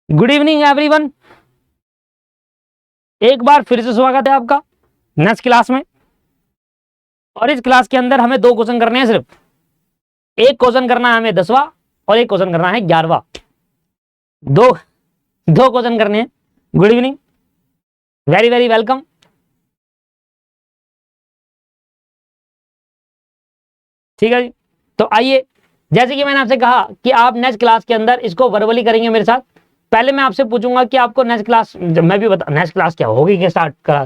Good evening everyone, एक बार फिर से स्वागत है आपका नेक्स्ट क्लास में। और इस क्लास के अंदर हमें दो क्वेश्चन करने हैं। सिर्फ एक क्वेश्चन करना है हमें 10वां और एक क्वेश्चन करना है 11वां। दो दो क्वेश्चन करने हैं। Good evening, very very welcome. ठीक है जी, तो आइए, जैसे कि मैंने आपसे कहा कि आप नेक्स्ट क्लास के अंदर इसको वर्बली करेंगे मेरे साथ। पहले मैं आपसे पूछूंगा कि आपको नेक्स्ट क्लास, जब मैं भी बता नेक्स्ट क्लास क्या होगी, क्या स्टार्ट करा।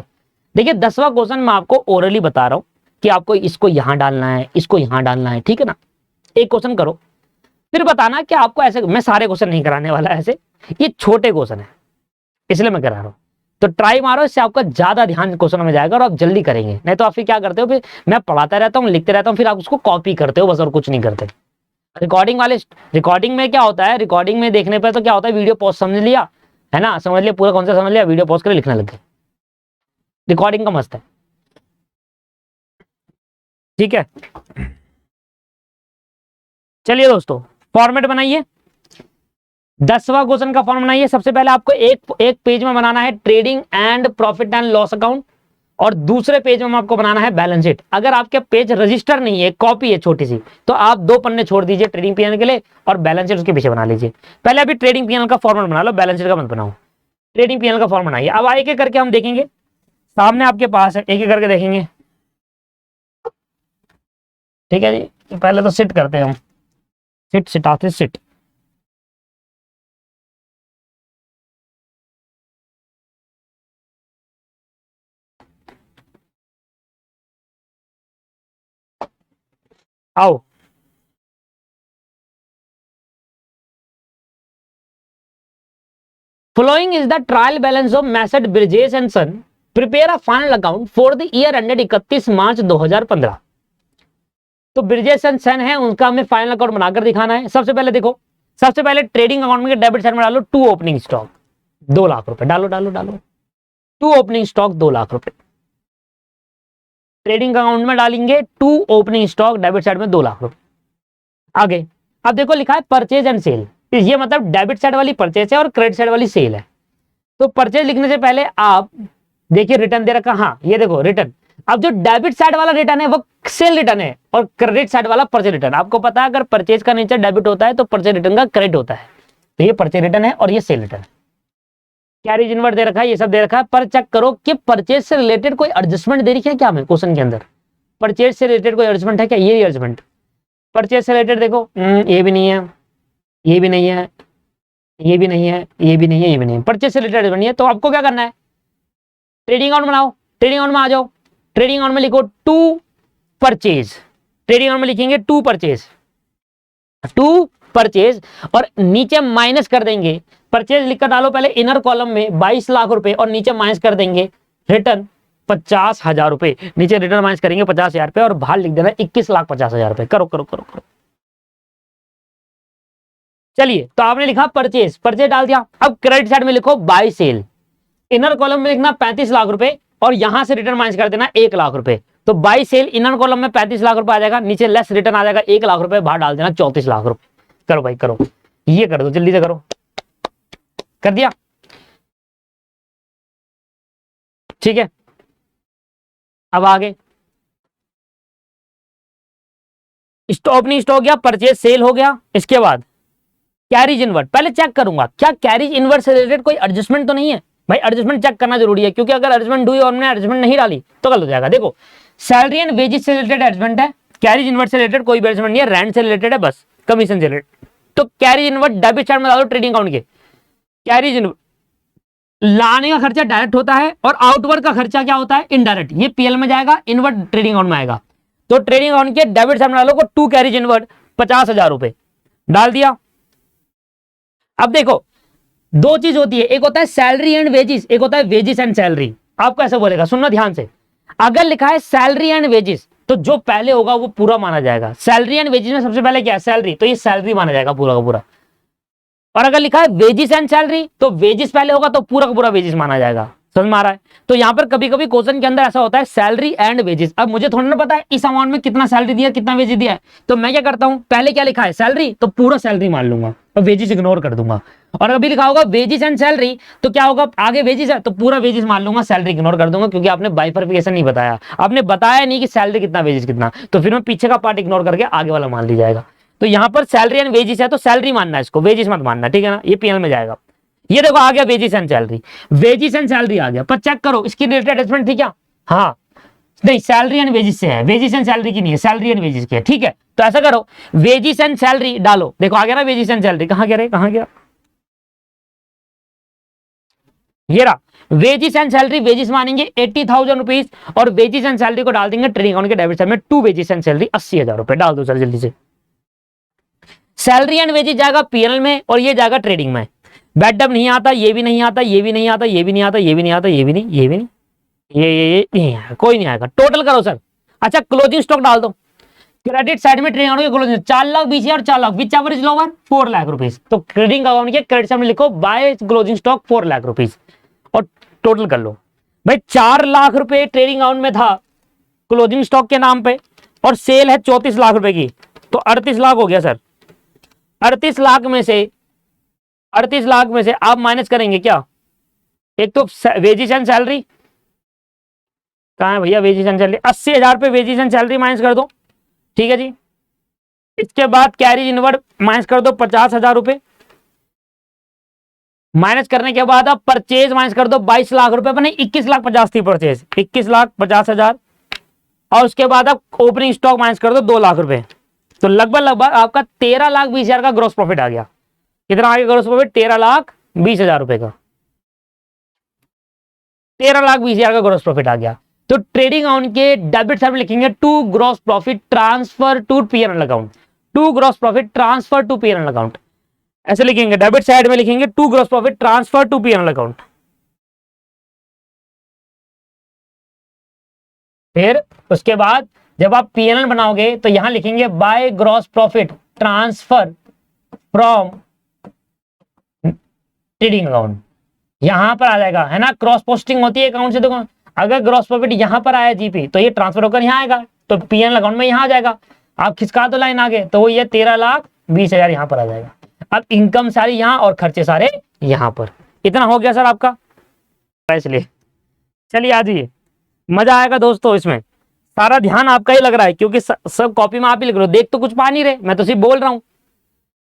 देखिए 10वां क्वेश्चन मैं आपको ओरली बता रहा हूं कि आपको इसको यहां डालना है, इसको यहां डालना है, ठीक है ना। एक क्वेश्चन करो, फिर बताना कि आपको ऐसे। मैं सारे क्वेश्चन नहीं कराने वाला ऐसे, ये छोटे क्वेश्चन है इसलिए मैं करा रहा हूं। तो ट्राई मारो, इससे आपका ज्यादा ध्यान क्वेश्चन में जाएगा और आप जल्दी करेंगे। नहीं तो आप फिर क्या करते हो, फिर मैं पढ़ाता रहता हूँ, लिखते रहता हूँ, फिर आप उसको कॉपी करते हो बस, और कुछ नहीं करते। रिकॉर्डिंग में क्या होता है, रिकॉर्डिंग में देखने पर तो क्या होता है, वीडियो पॉज समझ लिया है ना, समझ लिया पूरा कॉन्सेप्ट समझ लिया, वीडियो पॉज कर लिखने लग गए। रिकॉर्डिंग का मस्त है, ठीक है। चलिए दोस्तों, फॉर्मेट बनाइए। 10वां क्वेश्चन का फॉर्म बनाइए। सबसे पहले आपको एक पेज में बनाना है trading and profit and loss account, और दूसरे पेज में आपको बनाना है बैलेंस शीट। अगर आपके पेज रजिस्टर नहीं है, कॉपी है छोटी सी, तो आप 2 पन्ने छोड़ दीजिए ट्रेडिंग पीएनएल के लिए और बैलेंस शीट उसके पीछे बना लीजिए। पहले अभी ट्रेडिंग पीएनएल का फॉर्मेट बना लो, बैलेंस शीट का मत बनाओ। ट्रेडिंग पीएनएल का फॉर्म बनाइए। अब एक एक करके हम देखेंगे, सामने आपके पास है, एक एक करके देखेंगे, ठीक है जी। पहले तो सिट करते हैं हम, सिटाते सिट। आओ, following is the trial balance of Messrs Bridges and Son, prepare a final account for the year ended 31 मार्च 2015। तो ब्रिजेस एंड सन है, उनका हमें फाइनल अकाउंट बनाकर दिखाना है। सबसे पहले देखो, सबसे पहले ट्रेडिंग अकाउंट में डेबिट साइड में डालो 2 ओपनिंग स्टॉक 2 लाख रुपए, डालो डालो डालो 2 ओपनिंग स्टॉक 2 लाख रुपए। ट्रेडिंग अकाउंट में डालेंगे 2 ओपनिंग स्टॉक, डेबिट साइड में 2 लाख रुपए। आगे अब देखो लिखा है परचेज एंड सेल, ये मतलब डेबिट साइड वाली परचेज है और क्रेडिट साइड वाली सेल है। तो परचेज लिखने से पहले आप देखिए रिटर्न दे रखा, हाँ ये देखो रिटर्न। अब जो डेबिट साइड वाला रिटर्न है वो सेल रिटर्न है, और क्रेडिट साइड वाला परचेज रिटर्न। आपको पता है अगर परचेज का नेचर डेबिट होता है तो परचेज रिटर्न का क्रेडिट होता है। तो ये परचेज रिटर्न है और ये सेल रिटर्न है। कैरिज इनवर्ट दे रखा है, ये सब दे रखा है। पर चेक करो कि परचेज से रिलेटेड कोई एडजस्टमेंट दे रखी है क्या हमें क्वेश्चन के अंदर। परचेज से रिलेटेड कोई एडजस्टमेंट है क्या, ये एडजस्टमेंट परचेज से रिलेटेड देखो, ये भी नहीं है, ये भी नहीं है, ये भी नहीं है, ये भी नहीं है, ये भी नहीं है, परचेज से रिलेटेड बनी है। तो आपको क्या करना है, ट्रेडिंग अकाउंट बनाओ, ट्रेडिंग अकाउंट में आ जाओ। ट्रेडिंग अकाउंट में लिखो 2 परचेज, ट्रेडिंग अकाउंट में लिखेंगे 2 परचेज, 2 परचेज, और नीचे माइनस कर देंगे। परचेज लिखकर डालो पहले इनर कॉलम में 22 लाख रुपए, और नीचे माइनस कर देंगे रिटर्न 50,000 रुपए। नीचे रिटर्न माइनस करेंगे 50,000 रुपए, और बाहर लिख देना 21,50,000 रुपए। करो करो करो करो। चलिए, तो आपने लिखा परचेज, परचेज डाल दिया। अब क्रेडिट साइड में लिखो बाय सेल, इनर कॉलम में लिखना 35 लाख रुपए, और यहां से रिटर्न माइनस कर देना 1 लाख रुपए। तो बाय सेल इनर कॉलम में 35 लाख रुपए आ जाएगा, नीचे लेस रिटर्न आ जाएगा 1 लाख रुपए, बाहर डाल देना 34 लाख रुपए। करो भाई करो, ये कर दो जल्दी से करो। कर दिया, ठीक है। अब आगे ओपनिंग स्टॉक या परचेज सेल हो गया। इसके बाद कैरिज इनवर्ट, पहले चेक करूंगा क्या कैरिज इनवर्ट से रिलेटेड कोई एडजस्टमेंट तो नहीं है। भाई एडजस्टमेंट चेक करना जरूरी है, क्योंकि अगर एडजस्टमेंट हुई और हमने एडजस्टमेंट नहीं डाली तो गलत हो जाएगा। देखो सैलरी एंड वेजेस से रिलेटेड एडजस्टमेंट है, कैरिज इनवर्ट से रिलेटेड कोई एडजस्टमेंट नहीं है, रेंट से रिलेटेड है बस, कमीशन से रिलेटेड। तो कैरिज इनवर्ट डेबिट साइड में डालो ट्रेडिंग अकाउंट के। कैरिज इनवर्ट लाने का खर्चा डायरेक्ट होता है, और आउटवर्ड का खर्चा क्या होता है, इनडायरेक्ट। ये पीएल में जाएगा, इनवर्ट ट्रेडिंग अकाउंट में आएगा। तो ट्रेडिंग अकाउंट के डेबिट साइड में डालो को 2 कैरिज इनवर्ट 50,000 रुपए डाल दिया। अब देखो 2 चीज होती है, एक होता है सैलरी एंड वेजेस, एक होता है वेजेस एंड सैलरी। आपको ऐसे बोलेगा, सुनना ध्यान से। अगर लिखा है सैलरी एंड वेजेस तो जो पहले होगा वो पूरा माना जाएगा। सैलरी एंड वेजेस में सबसे पहले क्या है, सैलरी, तो ये सैलरी माना जाएगा पूरा का पूरा। और अगर लिखा है वेजेस एंड सैलरी तो वेजेस पहले होगा तो पूरा का पूरा वेजेस माना जाएगा। समझ में आ रहा है? तो यहाँ पर कभी कभी क्वेश्चन के अंदर ऐसा होता है सैलरी एंड वेजेस। अब मुझे थोड़ा ना पता है इस अमाउंट में कितना सैलरी दिया कितना वेजेस दिया है, तो मैं क्या करता हूँ पहले क्या लिखा है सैलरी, तो पूरा सैलरी मान लूंगा और वेजेस इग्नोर कर दूंगा। और अभी लिखा होगा वेजेस एंड सैलरी, तो क्या होगा आगे वेजेस है तो पूरा वेजेस मान लूंगा, सैलरी इग्नोर कर दूंगा, क्योंकि आपने बाइफरफिकेशन नहीं बताया, आपने बताया नहीं कि सैलरी कितना वेजेस कितना, तो फिर मैं पीछे का पार्ट इग्नोर करके आगे वाला मान ली जाएगा। तो यहाँ पर सैलरी एंड वेजेस है तो सैलरी मानना है इसको, वेजेस मत मानना, ठीक है ना, ये पीएल में जाएगा। ये देखो आ गया wages and salary, wages and salary आ गया, पर चेक करो इसकी रिलेटेड अटैचमेंट थी क्या? हाँ, नहीं सैलरी एंड वेजेस से है, वेजेस एंड सैलरी की नहीं है, सैलरी एंड वेजेस की है, ठीक है। तो ऐसा करो वेजेस एंड सैलरी डालो, देखो आ गया ना वेजेस एंड सैलरी, कहां गया रे कहां गया, ये रहा वेजेस एंड सैलरी, वेजेस मानेंगे 80,000 रुपीज और वेजेस एंड सैलरी को डाल देंगे ट्रेडिंग अकाउंट के डेबिट साइड में, टू वेजेस एंड सैलरी 80,000 रुपए डाल दो सर जल्दी से। सैलरी एंड वेजेस जाएगा पीएल में और ये जाएगा ट्रेडिंग में। बैड डब नहीं आता, ये भी नहीं आता, ये भी नहीं आता, ये भी नहीं आता, ये भी नहीं आता, ये भी नहीं, ये भी नहीं, ये नहीं आएगा, कोई नहीं आएगा। टोटल करो सर। अच्छा क्लोजिंग स्टॉक डाल दो क्रेडिट साइड में, ट्रेडिंग अकाउंट के क्लोजिंग 4,20,000 और 4,00,000 which ever is lower 4,00,000 rupees, तो ट्रेडिंग अकाउंट के क्रेडिट साइड में लिखो बाय क्लोजिंग स्टॉक 4,00,000 रुपीज और टोटल कर लो। भाई 4,00,000 रुपए ट्रेडिंग अकाउंट में था क्लोजिंग स्टॉक के नाम पे और सेल है 34,00,000 रुपए की, तो 38,00,000 हो गया सर। 38,00,000 में से 38,00,000 में से आप माइनस करेंगे क्या, एक तो वेजेस एंड सैलरी, कहां है भैया वेजेस एंड सैलरी, 80,000 रुपए वेजेस एंड सैलरी माइनस कर दो, ठीक है जी। इसके बाद कैरी इनवर्ड माइनस कर दो 50,000 रुपए, माइनस करने के बाद अब परचेज माइनस कर दो 22,00,000 रुपए, अपने 21,50,000 थी परचेज, 21,50,000 और उसके बाद अब ओपनिंग स्टॉक माइनस कर दो 2,00,000 रुपए, तो लगभग आपका 13,20,000 का ग्रॉस प्रॉफिट आ गया। कितना आ गया ग्रॉस प्रॉफिट? 13,20,000 रुपए का, 13,20,000 का ग्रॉस प्रॉफिट आ गया। तो ट्रेडिंग अकाउंट के डेबिट साइड में लिखेंगे to gross profit transfer to PNL account, to gross profit transfer to PNL account, ऐसे लिखेंगे। डेबिट साइड में लिखेंगे to gross profit transfer to PNL account. फिर उसके बाद जब आप पीएनएल बनाओगे तो यहां लिखेंगे by gross profit transfer from trading account, यहां पर आ जाएगा, है ना, क्रॉस पोस्टिंग होती है अकाउंट से। देखो अगर ग्रॉस प्रॉफिट यहां पर आया जीपी तो ये ट्रांसफर होकर यहां आएगा, तो पीएनएल अकाउंट में यहां आ जाएगा। आप खिसका दो लाइन आगे तो वो ये 13,20,000 यहां पर आ जाएगा। अब इनकम सारी यहां और खर्चे सारे यहां पर। इतना हो गया सर आपका, इसलिए चलिए आ जाइए, मजा आएगा दोस्तों इसमें। सारा ध्यान आपका ही लग रहा है क्योंकि सब कॉपी में आप ही लिख रहे हो, देख तो कुछ पा नहीं रहे, मैं तो सिर्फ बोल रहा हूं।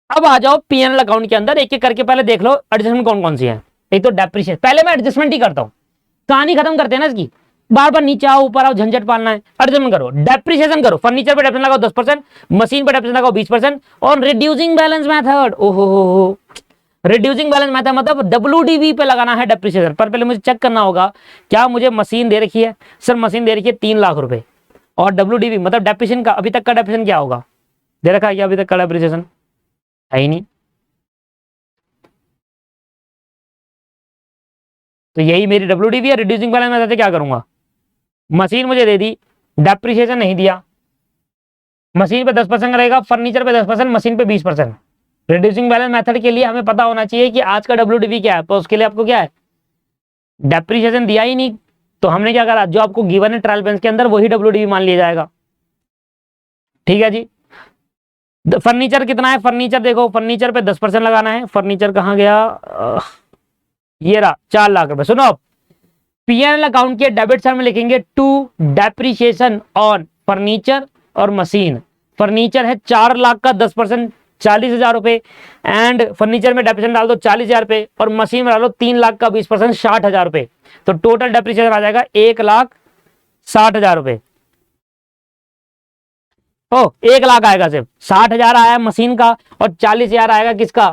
अब आ जाओ पीएनएल अकाउंट के अंदर, एक एक करके पहले देख लो एडजस्टमेंट कौन कौन सी है। एक तो डेप्रिशिएशन, पहले मैं एडजस्टमेंट ही करता हूं, कहानी खत्म करते हैं ना इसकी, बार बार नीचे आओ ऊपर आओ झंझट पालना है। एडजस्टमेंट करो, डेप्रिसिएशन करो, फर्नीचर पे डेप्रिसिएशन लगाओ 10%, मशीन पे डेप्रिसिएशन लगाओ 20% और रिड्यूसिंग बैलेंस मेथड, ओहो हो, रिड्यूसिंग बैलेंस मेथड मतलब डब्ल्यूडीवी पे लगाना है डेप्रिसिएशन। पर पहले मुझे चेक करना होगा क्या मुझे मशीन दे रखी है, सर मशीन दे रखी है 3,00,000 रुपए और डब्ल्यूडीवी मतलब डेप्रिसिएशन का अभी तक का डेप्रिसिएशन क्या होगा, दे रखा है क्या अभी तक का डेप्रिसिएशन, है ही नहीं। तो यही मेरी डब्ल्यूडीवी है, रिड्यूसिंग बैलेंस मेथड से क्या करूंगा, मशीन मुझे दे दी, डेप्रिसिएशन नहीं दिया, मशीन पे 10% रहेगा, फर्नीचर पे 10%, मशीन पे 20%। रिड्यूसिंग बैलेंस मेथड के लिए हमें पता होना चाहिए कि आज का डब्ल्यूडीवी क्या है, तो उसके लिए आपको क्या है, डेप्रिसिएशन दिया ही नहीं, तो हमने क्या करा, जो आपको गिवन है ट्रायल बैलेंस के अंदर वही डब्ल्यूडीवी मान लिया जाएगा, ठीक है जी। फर्नीचर कितना है, फर्नीचर देखो फर्नीचर पे 10% लगाना है, फर्नीचर कहां गया, ये रहा 4,00,000 रुपए। सुनो पीएनएल अकाउंट के डेबिट साइड में लिखेंगे टू डेप्रिसिएशन ऑन फर्नीचर और मशीन। फर्नीचर है 4,00,000 का 10%, 40,000 रुपए, एंड फर्नीचर में डेप्रिसिएशन डाल दो 40,000 रुपए और मशीन में डालो 3,00,000 का 20%, 60,000 रुपए, तो टोटल डेप्रिसिएशन आ जाएगा 1,60,000 रुपए। ओ 1,00,000 आएगा, सिर्फ 60,000 आया मशीन का और 40,000 आएगा किसका,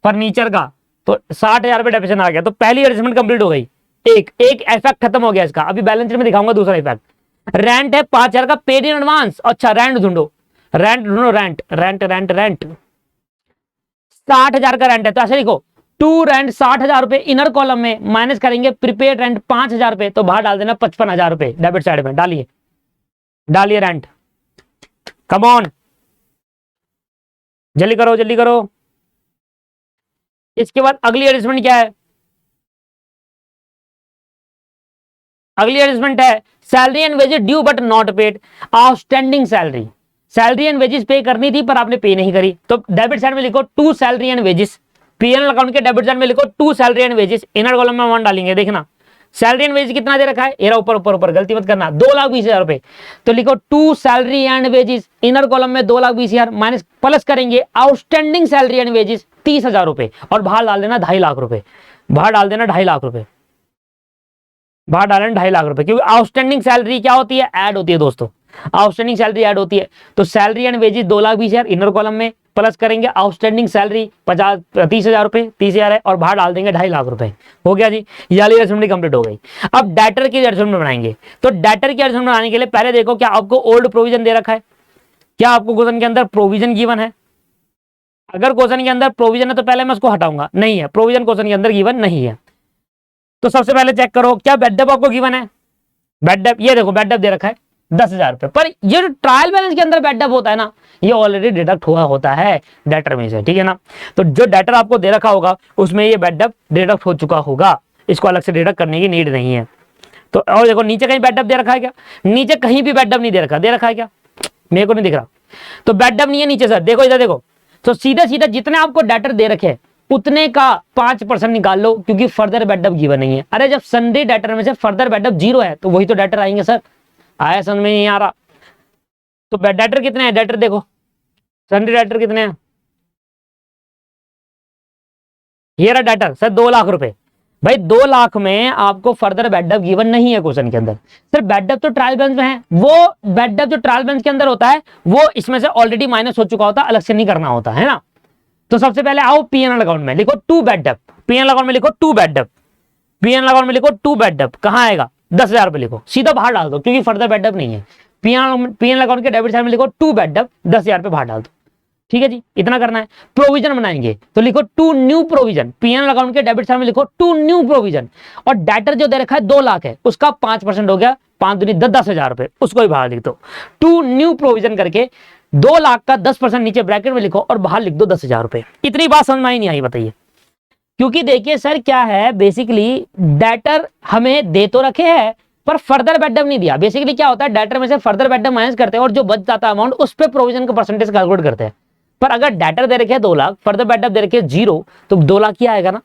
फर्नीचर का, तो 60,000 रुपए डेप्रिसिएशन आ गया। तो पहली एडजस्टमेंट कंप्लीट हो गई, एक एक इफेक्ट खत्म हो गया इसका। अभी बैलेंस शीट में दिखाऊंगा दूसरा इफेक्ट। रेंट है 5,000 का पेड इन एडवांस, अच्छा रेंट ढूंढो, रेंट ढूंढो, रेंट रेंट रेंट रेंट 60,000 का रेंट है, तो ऐसे लिखो टू रेंट 60,000 रुपए, इनर कॉलम में माइनस करेंगे प्रीपेड रेंट 5,000 रुपए, तो बाहर डाल देना 55,000 रुपए डेबिट साइड में, डालिए डालिए रेंट, कम ऑन जल्दी करो जल्दी करो। इसके बाद अगली एडजस्टमेंट क्या है, अगली एडजस्टमेंट है salary and wages due but not paid, outstanding salary, salary and wages पे करनी थी पर आपने पे नहीं करी, तो डेबिट साइड में लिखो to salary and wages, PNL account के डेबिट साइड में लिखो to salary and wages, inner column में 1 डालेंगे, देखना सैलरी एंड वेजेस कितना दे रखा है, एरा ऊपर ऊपर ऊपर, गलती मत करना, 2,20,000 रुपए, तो लिखो to salary and wages, inner column में 2,20,000 माइनस प्लस करेंगे आउटस्टैंडिंग सैलरी एंड वेजेस 30,000 रुपए, और बाहर डाल देना 2.5 लाख रुपए, बाहर डाल देना 2.5 लाख रुपए, बाहर डालें 2.5 लाख रुपए, क्योंकि आउटस्टैंडिंग सैलरी क्या होती है, ऐड होती है दोस्तों, आउटस्टैंडिंग सैलरी ऐड होती है, तो salary and wages 2,20,000 inner column में, प्लस करेंगे आउटस्टैंडिंग सैलरी 30,000 रुपए, 30,000 है, और बाहर डाल देंगे 2.5 लाख रुपए, हो गया जी, ये वाली एडजस्टमेंट कंप्लीट हो गई। अब डेटर की एडजस्टमेंट बनाएंगे, तो डेटर की एडजस्टमेंट बनाने के लिए पहले देखो क्या आपको ओल्ड प्रोविजन दे रखा है, क्या आपको क्वेश्चन के अंदर प्रोविजन गिवन है, अगर क्वेश्चन के अंदर प्रोविजन है तो पहले मैं उसको हटाऊंगा, नहीं है प्रोविजन क्वेश्चन के अंदर गिवन नहीं है, तो सबसे पहले चेक करो क्या बेड डेप आपको गिवन है, बेड डेप ये देखो बेड डेप दे रखा है 10,000 रुपए, पर ये जो ट्रायल बैलेंस के अंदर बेड डेप होता है ना, ये ऑलरेडी डिडक्ट हुआ होता है डेटर में से, ठीक है ना, तो जो डेटर आपको दे रखा होगा उसमें ये बेड डेप डिडक्ट हो चुका होगा, इसको अलग से डिडक्ट करने की नीड नहीं है। तो और देखो नीचे कहीं बेड डेप दे रखा है क्या, नीचे कहीं भी बेड डेप नहीं दे रखा, दे रखा है क्या, मेरे को नहीं दिख रहा, तो बेड डेप नहीं है नीचे सर, देखो इधर देखो, तो सीधा सीधा जितने आपको डेटर दे रखे उतने का 5% निकाल लो, क्योंकि फर्दर बेडअप गिवन नहीं है। अरे जब सन्डे डेटर में से फर्दर बेडअप 0 है तो वही तो डेटर आएंगे सर, आया समझ में नहीं आ रहा, तो डेटर कितने हैं, डेटर देखो सन्डे डेटर कितने हैं, ये रहा डेटर सर 2 लाख रुपए, भाई 2 लाख में आपको फर्दर बेडअप गिवन नहीं है क्वेश्चन के अंदर, सर बेडअप तो ट्रायल बैलेंस में है, वो बेडअप जो ट्रायल बैलेंस के अंदर होता है वो इसमें से ऑलरेडी माइनस हो चुका होता है, अलग से नहीं करना होता है ना। तो सबसे पहले आओ पीएनएल अकाउंट में लिखो टू बेडअप, पीएनएल अकाउंट में लिखो टू बेडअप, पीएनएल अकाउंट में लिखो टू बेडअप, कहां आएगा 10,000 रुपए लिखो, सीधा बाहर डाल दो क्योंकि फर्दर बेडअप नहीं है, पीएनएल अकाउंट के डेबिट साइड में लिखो टू बेडअप 10,000 रुपए बाहर डाल दो, ठीक है जी, इतना करना है। प्रोविजन बनाएंगे तो लिखो to new provision, PNL account के डेबिट साइड में लिखो टू न्यू प्रोविजन, और डेटर जो दे रखा है 2 लाख है उसका 5% हो गया, 5 दूनी 10,000 रुपए, उसको भी बाहर लिख दो, टू न्यू प्रोविजन करके 2 लाख का 10% नीचे ब्रैकेट में लिखो और बाहर लिख दो 10,000 रुपए। इतनी बात समझ में आई नहीं आई बताइए, क्योंकि देखिए सर क्या है, बेसिकली डेटर हमें दे तो रखे हैं पर फर्दर बेडअप नहीं दिया, बेसिकली क्या होता है डेटर में से फर्दर बेडअप माइनस करते हैं और जो बच जाता है अमाउंट उस पे प्रोविजन का परसेंटेज कैलकुलेट करते हैं, पर अगर डेटर दे रखे 2 लाख फर्दर बेडअप दे रखे 0 तो 2 लाख ही आएगा ना,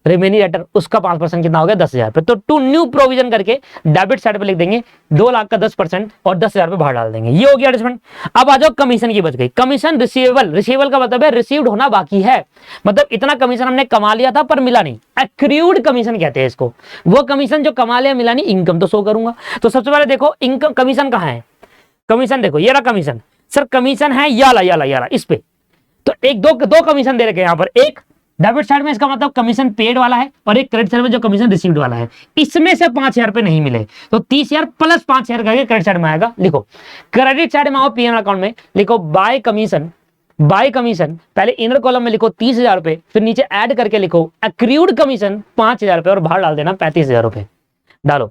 रिमेनिंग डेटर उसका 5% कितना हो गया 10,000 पे, तो टू न्यू प्रोविजन करके डेबिट साइड पे लिख देंगे 2 लाख का 10% और 10,000 पे बाहर डाल देंगे, ये हो गया एडजस्टमेंट। अब आ जाओ कमीशन की बच गई, कमीशन रिसीवेबल, रिसीवेबल का मतलब है रिसीव्ड होना बाकी है, मतलब इतना कमीशन हमने कमा लिया था पर मिला नहीं, एक्रूड कमीशन कहते हैं इसको, वो कमीशन जो कमा लिया मिला नहीं, इनकम तो शो करूंगा। तो सबसे पहले देखो इनकम कमीशन कहां है, कमीशन देखो ये रहा कमीशन, सर कमीशन है याला इस पे, तो एक दो कमीशन दे रखे हैं यहाँ पर, एक डेबिट साइड में इसका मतलब कमीशन पेड वाला है और एक क्रेडिट साइड में जो कमीशन रिसीव्ड वाला है, इसमें से 5,000 रुपए नहीं मिले तो 30,000 प्लस 5,000 करके क्रेडिट साइड में आएगा। लिखो क्रेडिट साइड में आओ पीएनएल अकाउंट में लिखो बाय कमीशन, बाय कमीशन पहले इनर कॉलम में लिखो 30,000 रुपए, फिर नीचे ऐड करके लिखो एक्रूड कमीशन 5,000 रुपए और बाहर डाल देना 35,000 रुपए, डालो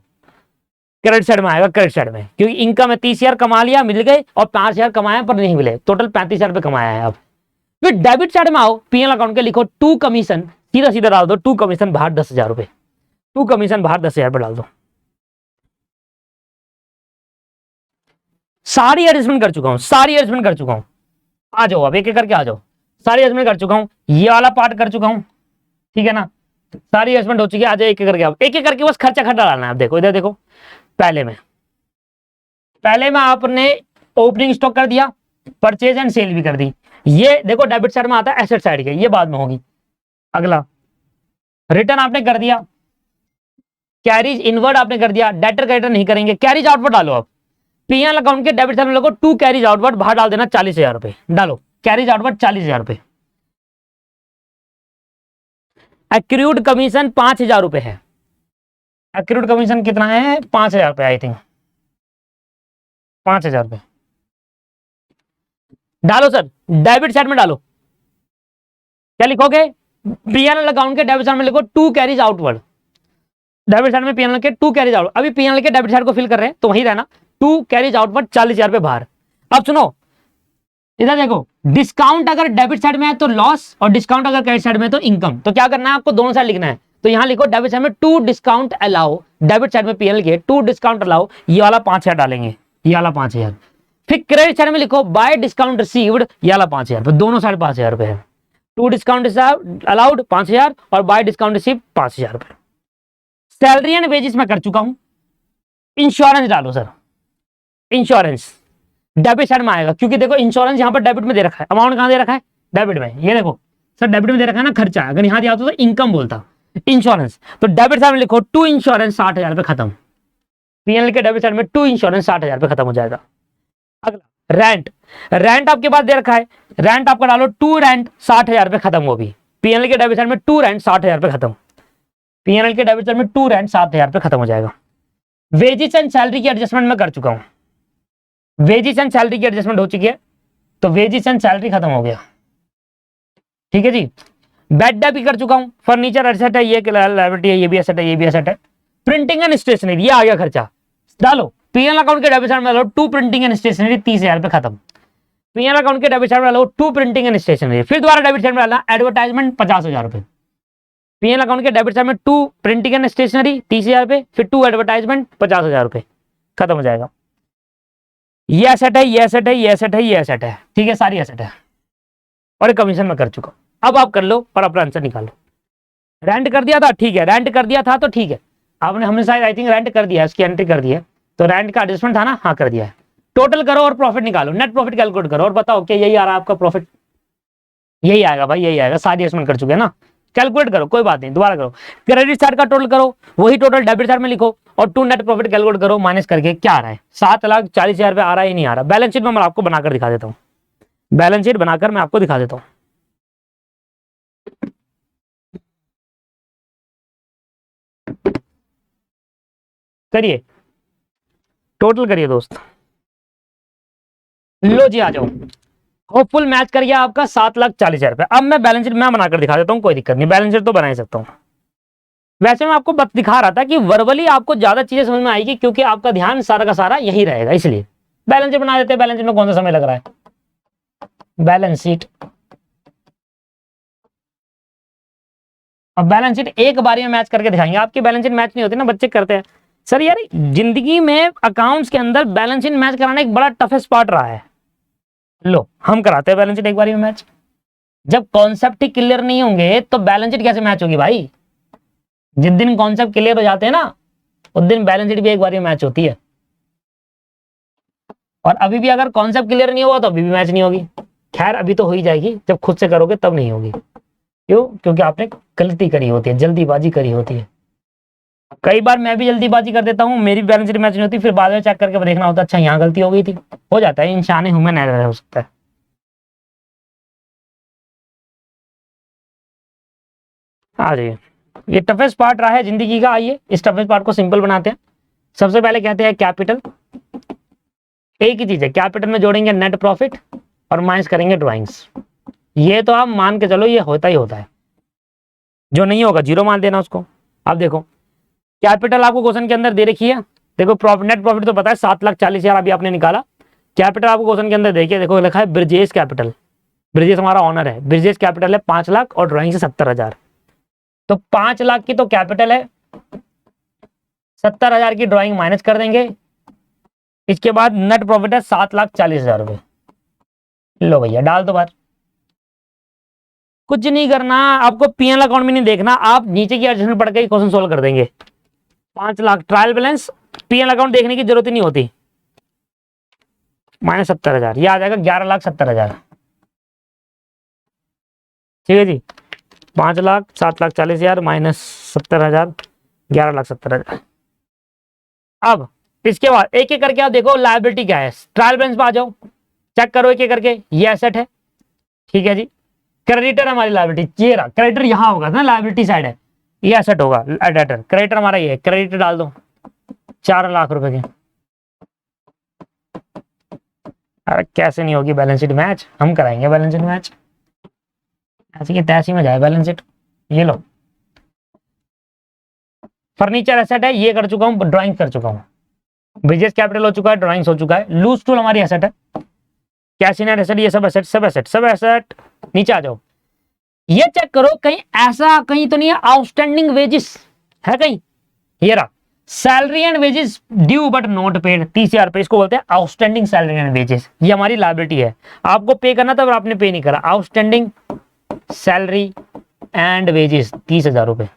क्रेडिट साइड में आएगा, क्रेडिट साइड में क्योंकि इनकम में 30,000 कमा लिया मिल गए और 5,000 कमाया पर नहीं मिले, टोटल 35,000 रुपए कमाया है। अब फिर डेबिट साइड में आओ पीएनएल अकाउंट के लिखो टू कमीशन, सीधा सीधा डाल दो टू कमीशन बाहर 10,000 रुपए, टू कमीशन बाहर 10,000 रुपए डाल दो। सारी एडजस्टमेंट कर चुका हूं, सारी एडजस्टमेंट कर चुका हूं, आ जाओ अब एक एक करके आ जाओ, सारी एडजस्टमेंट कर चुका हूं, ये वाला पार्ट कर चुका हूं, ठीक है ना, सारी एडजस्टमेंट हो चुकी है, आ जाओ एक एक करके, आप एक एक करके बस खर्चा डालना है। आप देखो इधर देखो, पहले में आपने ओपनिंग स्टॉक कर दिया, परचेज एंड सेल भी कर दी, ये देखो डेबिट साइड में आता है, एसेट साइड के, ये बाद में होगी। अगला रिटर्न आपने कर दिया, कैरीज इनवर्ड आपने कर दिया, डेटर क्रेडिटर नहीं करेंगे, कैरीज आउटवर्ड डालो। आप पीएनएल अकाउंट के डेबिट साइड में लोगों टू कैरीज आउटवर्ड बाहर डाल देना 40,000 रुपए, डालो कैरीज आउटवर्ड 40,000 रुपए। एक्रूड कमीशन 5,000 रुपए है, एक्रूड कमीशन कितना है 5,000 रुपए, आई थिंक 5,000 रुपए डालो सर, डेबिट साइड में डालो, क्या लिखोगे पीएनएल अकाउंट के डेबिट साइड में लिखो to carriage outward, debit side में पीएनएल के टू कैरीज आउट, अभी पीएनएल के डेबिट साइड को फिल कर रहे हैं तो वही रहना, टू कैरीज आउटवर्ड 40,000 रुपए बाहर। अब सुनो इधर देखो, डिस्काउंट अगर डेबिट साइड में है तो लॉस और डिस्काउंट अगर क्रेडिट साइड में है तो इनकम, तो क्या करना है आपको दोनों साइड लिखना है, तो यहां लिखो डेबिट साइड में to discount allow debit side में पीएनएल के टू डिस्काउंट अलाउ, ये वाला 5,000 डालेंगे, ये वाला 5,000। फिर क्रेडिट साइड में लिखो बाय डिस्काउंट रिसीव्ड, ये वाला 5,000, दोनों साइड 5,000 रुपए है। टू डिस्काउंट अलाउड 5,000 और बाय डिस्काउंट रिसीव 5,000 रुपए। सैलरी एंड वेजेस में कर चुका हूं। इंश्योरेंस डालो सर, इंश्योरेंस डेबिट साइड में आएगा, क्योंकि देखो इंश्योरेंस यहाँ पर डेबिट में दे रखा है, अमाउंट कहां दे रखा है, डेबिट में। ये देखो सर डेबिट में दे रखा है ना खर्चा, अगर यहाँ दिया तो इनकम बोलता, इंश्योरेंस। तो डेबिट साइड में लिखो टू इंश्योरेंस 60,000 रुपए खत्म। पीएनएल के डेबिट साइड में टू इंश्योरेंस 60,000 रुपए खत्म हो जाएगा। अगला रेंट, रेंट आपके पास दे रखा है, रेंट आपका डालो टू रेंट 60,000 रुपए खत्म। वो भी पीएनएल के डेबिट साइड में टू रेंट 60,000 रुपए खत्म। पीएनएल के डेबिट साइड में टू रेंट 60,000 रुपए खत्म हो जाएगा। वेजेस एंड सैलरी की एडजस्टमेंट में कर चुका हूं, वेजेस एंड सैलरी की एडजस्टमेंट हो चुकी है, तो वेजेस एंड सैलरी खत्म हो गया। ठीक है जी। बैड डेट भी कर चुका हूं, फर्नीचर एसेट है, ये लायबिलिटी है, ये भी एसेट है, ये भी एसेट है। प्रिंटिंग एंड स्टेशनरी, ये आ गया खर्चा, डालो पीएनएल अकाउंट के डेबिट साइड में डालो टू प्रिंटिंग एंड स्टेशनरी 30,000 रुपए खत्म। पीएनएल अकाउंट के डेबिट साइड में डालो टू प्रिंटिंग एंड स्टेशनरी। फिर दोबारा डेबिट साइड में डालना एडवर्टाइजमेंट 50,000 रुपए। पीएनएल अकाउंट के डेबिट साइड में टू प्रिंटिंग एंड स्टेशनरी 30,000 रुपए, फिर टू एडवर्टाइजमेंट 50,000 रुपए, खत्म हो जाएगा। ये एसेट है, ये एसेट है, ये एसेट है, ये एसेट है, ठीक है, सारी एसेट है और कमीशन में कर चुका हूं। अब आप कर लो और अपना आंसर निकालो। रेंट कर दिया था, ठीक है, रेंट कर दिया था तो ठीक है, आपने हमने शायद आई थिंक रेंट कर दिया है, इसकी एंट्री कर दी है, तो रेंट का एडजस्टमेंट था ना, हाँ कर दिया है। टोटल करो और प्रॉफिट निकालो, नेट प्रॉफिट कैलकुलेट करो और बताओ क्या यही आ रहा है आपका प्रॉफिट, यही आएगा भाई, यही आएगा, सारी एडजस्टमेंट कर चुके हैं ना। कैलकुलेट करो, कोई बात नहीं, दोबारा करो। क्रेडिट साइड का टोटल करो, वही टोटल डेबिट साइड में लिखो और टू नेट प्रॉफिट कैलकुलेट करो, माइनस करके क्या आ रहा है, 7,40,000 रुपए आ रहा है, नहीं आ रहा। बैलेंस शीट में मैं आपको बनाकर दिखा देता हूँ, बैलेंस शीट बनाकर मैं आपको दिखा देता हूँ। करिए, टोटल करिए दोस्त। लो जी आ जाओ, होपफुल मैच कर गया आपका 7,40,000 रुपए। अब मैं बैलेंस शीट मैं बनाकर दिखा देता हूँ, कोई दिक्कत नहीं, बैलेंस शीट तो बना ही सकता हूँ। वैसे मैं आपको दिखा रहा था कि वर्बली आपको ज्यादा चीजें समझ में आएगी, क्योंकि आपका ध्यान सारा का सारा यही रहेगा, इसलिए बैलेंस शीट बना देते हैं। बैलेंस शीट में कौन सा समय लग रहा है, बैलेंस शीट। अब बैलेंस शीट एक बारी में मैच करके दिखाएंगे, आपकी बैलेंस शीट मैच नहीं होती ना, बच्चे करते हैं सर यार, जिंदगी में अकाउंट्स के अंदर बैलेंस शीट मैच कराना एक बड़ा टफेस्ट पार्ट रहा है। लो हम कराते हैं बैलेंस शीट एक बारी में मैच। जब कॉन्सेप्ट ही क्लियर नहीं होंगे तो बैलेंस शीट कैसे मैच होगी भाई। जिस दिन कॉन्सेप्ट क्लियर हो जाते हैं ना, उस दिन बैलेंस शीट भी एक बारी में मैच होती है। और अभी भी अगर कॉन्सेप्ट क्लियर नहीं हुआ तो अभी भी मैच नहीं होगी। खैर अभी तो हो ही जाएगी, जब खुद से करोगे तब नहीं होगी। क्यों? क्योंकि आपने गलती करी होती है, जल्दीबाजी करी होती है। कई बार मैं भी जल्दीबाजी कर देता हूँ, मेरी बैलेंस शीट मैच नहीं होती, फिर बाद में चेक करके देखना होता है, अच्छा यहाँ गलती हो गई थी। हो जाता है, इंसान ह्यूमन एरर हो सकता है। आ जाइए, ये टफेस्ट पार्ट रहा है जिंदगी का। आइए इस टफेस्ट पार्ट को सिंपल बनाते हैं। सबसे पहले कहते हैं कैपिटल, एक ही चीज है, कैपिटल में जोड़ेंगे नेट प्रॉफिट और माइनस करेंगे ड्राइंग्स। ये तो आप मान के चलो ये होता ही होता है, जो नहीं होगा जीरो मान देना उसको। अब देखो कैपिटल आपको क्वेश्चन के अंदर दे रखी है, देखो प्रॉफिट नेट प्रॉफिट तो पता है 7,40,000 अभी आपने निकाला। कैपिटल आपको क्वेश्चन के अंदर देखिए, देखो लिखा है ब्रिजेश कैपिटल, ब्रिजेश हमारा ऑनर है, ब्रिजेश कैपिटल है 5 लाख और ड्राइंग से 70,000। तो 5 लाख की तो कैपिटल है, 70,000 की ड्राइंग माइनस कर देंगे, इसके बाद नेट प्रॉफिट है 7,40,000 रुपए। लो भैया डाल दो बार, कुछ नहीं करना आपको, पीएनएल अकाउंट में नहीं देखना, आप नीचे की एडजस्टमेंट पढ़ के क्वेश्चन सोल्व कर देंगे। 5 lakh trial balance, PNL account देखने की जरूरत ही नहीं होती, माइनस 70,000, ये आ जाएगा 11,70,000। ठीक है जी, 5 लाख 7,40,000 माइनस 70,000, 11,70,000। अब इसके बाद एक एक करके आप देखो लायबिलिटी क्या है, ट्रायल बैलेंस पे आ जाओ, चेक करो एक एक करके। ये एसेट है, ठीक है जी, क्रेडिटर हमारी लायबिलिटी, ये रहा क्रेडिटर, यहाँ होगा ना लायबिलिटी साइड है, ये एसेट होगा डेटर, क्रेडिटर हमारा ये है, क्रेडिटर डाल दो 4 लाख रुपए के। अरे कैसे नहीं होगी बैलेंस शीट मैच, हम कराएंगे बैलेंस शीट मैच, ऐसी की तैसी में जाए बैलेंस शीट। ये लो फर्नीचर एसेट है, ये कर चुका हूँ, ड्राइंग कर चुका हूँ, बिजनेस कैपिटल हो चुका है, ड्राइंग्स हो चुका है, लूज टूल हमारी एसेट है, कैश इन हैंड एसेट, ये सब एसेट, सब एसेट, सब एसेट। नीचे आ जाओ, ये चेक करो कहीं ऐसा कहीं तो नहीं है आउटस्टैंडिंग वेजेस है कहीं, ये रहा salary and wages due but not paid, 30,000 रुपए, इसको बोलते हैं आउटस्टैंडिंग सैलरी एंड वेजेस। ये हमारी लायबिलिटी है, आपको पे करना था और आपने पे नहीं करा, आउटस्टैंडिंग सैलरी एंड वेजेस 30,000 रुपए।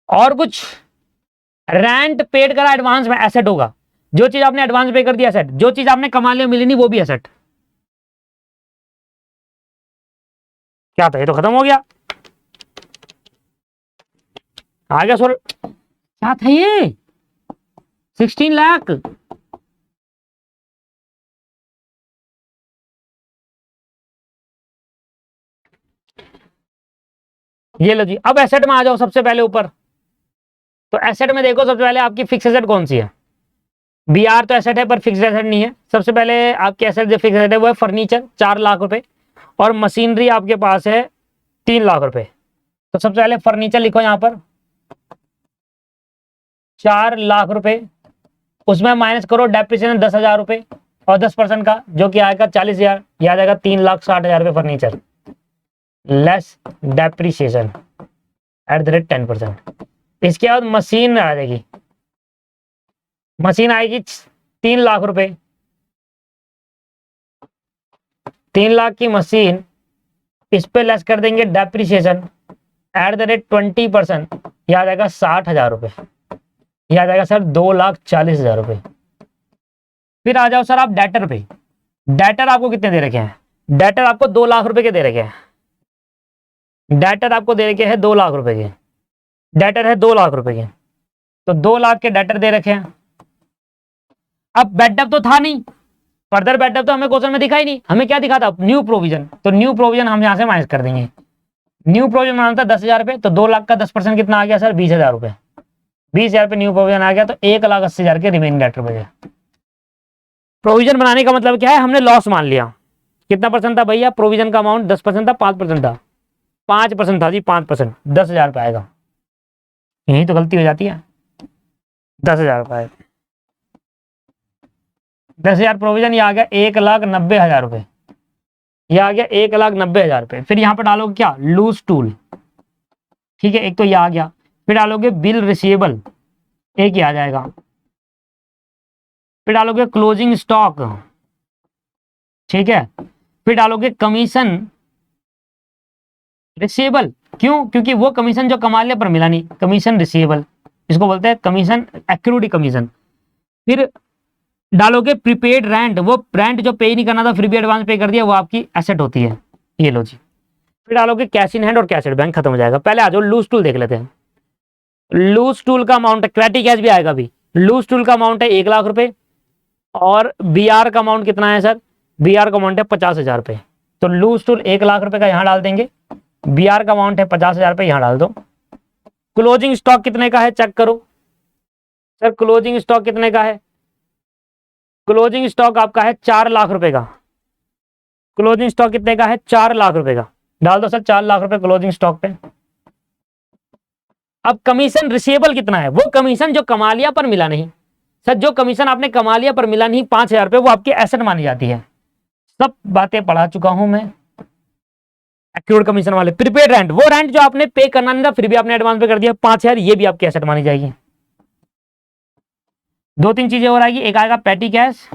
और कुछ, रेंट पेड करा एडवांस में, एसेट होगा, जो चीज आपने एडवांस पे कर दिया एसेट, जो चीज आपने कमा लिया मिली नहीं वो भी एसेट। क्या था, ये तो खत्म हो गया, आ गया सर, क्या था ये 16 लाख। ये लो जी, अब एसेट में आ जाओ सबसे पहले ऊपर। तो एसेट में देखो सबसे पहले आपकी फिक्स एसेट कौन सी है, बीआर तो एसेट है पर फिक्स एसेट नहीं है। सबसे पहले आपकी एसेट जो फिक्स एसेट है वो है फर्नीचर 4 लाख रुपए, और मशीनरी आपके पास है 3 लाख रुपए। तो सबसे पहले फर्नीचर लिखो यहाँ पर 4 लाख रुपए, उसमें माइनस करो डेप्रिसिएशन 10,000 रुपए और 10% का जो कि आएगा 40,000, यह आ जाएगा 3,60,000 रुपए furniture less depreciation at the rate 10%। इसके बाद मशीन आ जाएगी, मशीन आएगी 3 लाख रुपए, 3 लाख की मशीन, इस पे लेस कर देंगे डेप्रिसिएशन एट द रेट 20%, यह आ जाएगा 60,000 रुपए, यह आ जाएगा सर 2,40,000 रुपए। फिर आ जाओ सर आप डेटर पे, डेटर आपको कितने दे रखे हैं, डेटर आपको 2 लाख रुपए के दे रखे हैं, डेटर आपको दे रखे हैं 2 लाख रुपए के, डेटर है 2 लाख रुपए के, तो 2 लाख के डेटर दे रखे हैं। अब बेडअप तो था नहीं, फर्दर बेडअप तो हमें क्वेश्चन में दिखा ही नहीं, हमें क्या दिखा था, न्यू प्रोविजन, तो न्यू प्रोविजन हम यहां से माइनस कर देंगे। न्यू प्रोविजन बनाना था 10,000 रुपए, तो 2 लाख का 10% कितना आ गया सर 20,000 रुपए, 20,000 रुपए न्यू प्रोविजन आ गया, तो 1,80,000 के रिमेनिंग डेटर बचे। प्रोविजन बनाने का मतलब क्या है, हमने लॉस मान लिया। कितना परसेंट था भैया, प्रोविजन का अमाउंट 10% था, 5% था, 5% था जी, 5%, 10,000 रुपए आएगा, यही तो गलती हो जाती है, 10,000 रुपए, 10,000 प्रोविजन, ये आ गया 1,90,000 रुपए, ये आ गया 1,90,000 रुपए। फिर यहाँ पर डालोगे क्या, लूज टूल, ठीक है, एक तो ये आ गया। फिर डालोगे बिल रिसीवेबल, एक ही आ जाएगा। फिर डालोगे क्लोजिंग स्टॉक, ठीक है। फिर डालोगे कमीशन रिसीवेबल, क्यों, क्योंकि वो कमीशन जो कमा लिया पर मिला नहीं, कमीशन रिसीवेबल, इसको बोलते हैं कमीशन, एक्रूड कमीशन। फिर डालोगे प्रीपेड रेंट, वो रेंट जो पे नहीं करना था फिर भी एडवांस पे कर दिया, वो आपकी एसेट होती है, ये लो जी। फिर डालोगे कैश इन हैंड और कैश एट बैंक, खत्म हो जाएगा। पहले आ जाओ लूज टूल देख लेते हैं। लूज टूल का अमाउंट है, क्रेडिट कैश भी आएगा अभी। लूज टूल का अमाउंट है 1 लाख रुपए, और बीआर का अमाउंट कितना है सर, बीआर का अमाउंट है 50,000 रुपए। तो लूज टूल 1 लाख रुपए का यहां डाल देंगे, बीआर का अमाउंट है 50,000 रुपए, यहां डाल दो। क्लोजिंग स्टॉक कितने का है चेक करो सर, क्लोजिंग स्टॉक कितने का है, क्लोजिंग स्टॉक आपका है 4 लाख रुपए का, क्लोजिंग स्टॉक कितने का है 4 लाख रुपए का, डाल दो सर 4 लाख रुपए क्लोजिंग स्टॉक पे। अब कमीशन रिसीवेबल कितना है, वो कमीशन जो कमा लिया पर मिला नहीं, सर जो कमीशन आपने कमा लिया पर मिला नहीं 5,000 रुपए, वो आपकी एसेट मानी जाती है। सब बातें पढ़ा चुका हूं मैं, एक्यूर्ड कमीशन वाले। प्रीपेड रेंट, वो रेंट जो आपने पे करना नहीं था फिर भी आपने एडवांस पे कर दिया 5,000, ये भी आपकी एसेट मानी जाएगी। 2-3 चीजें और आएगी, एक आएगा पैटी कैश,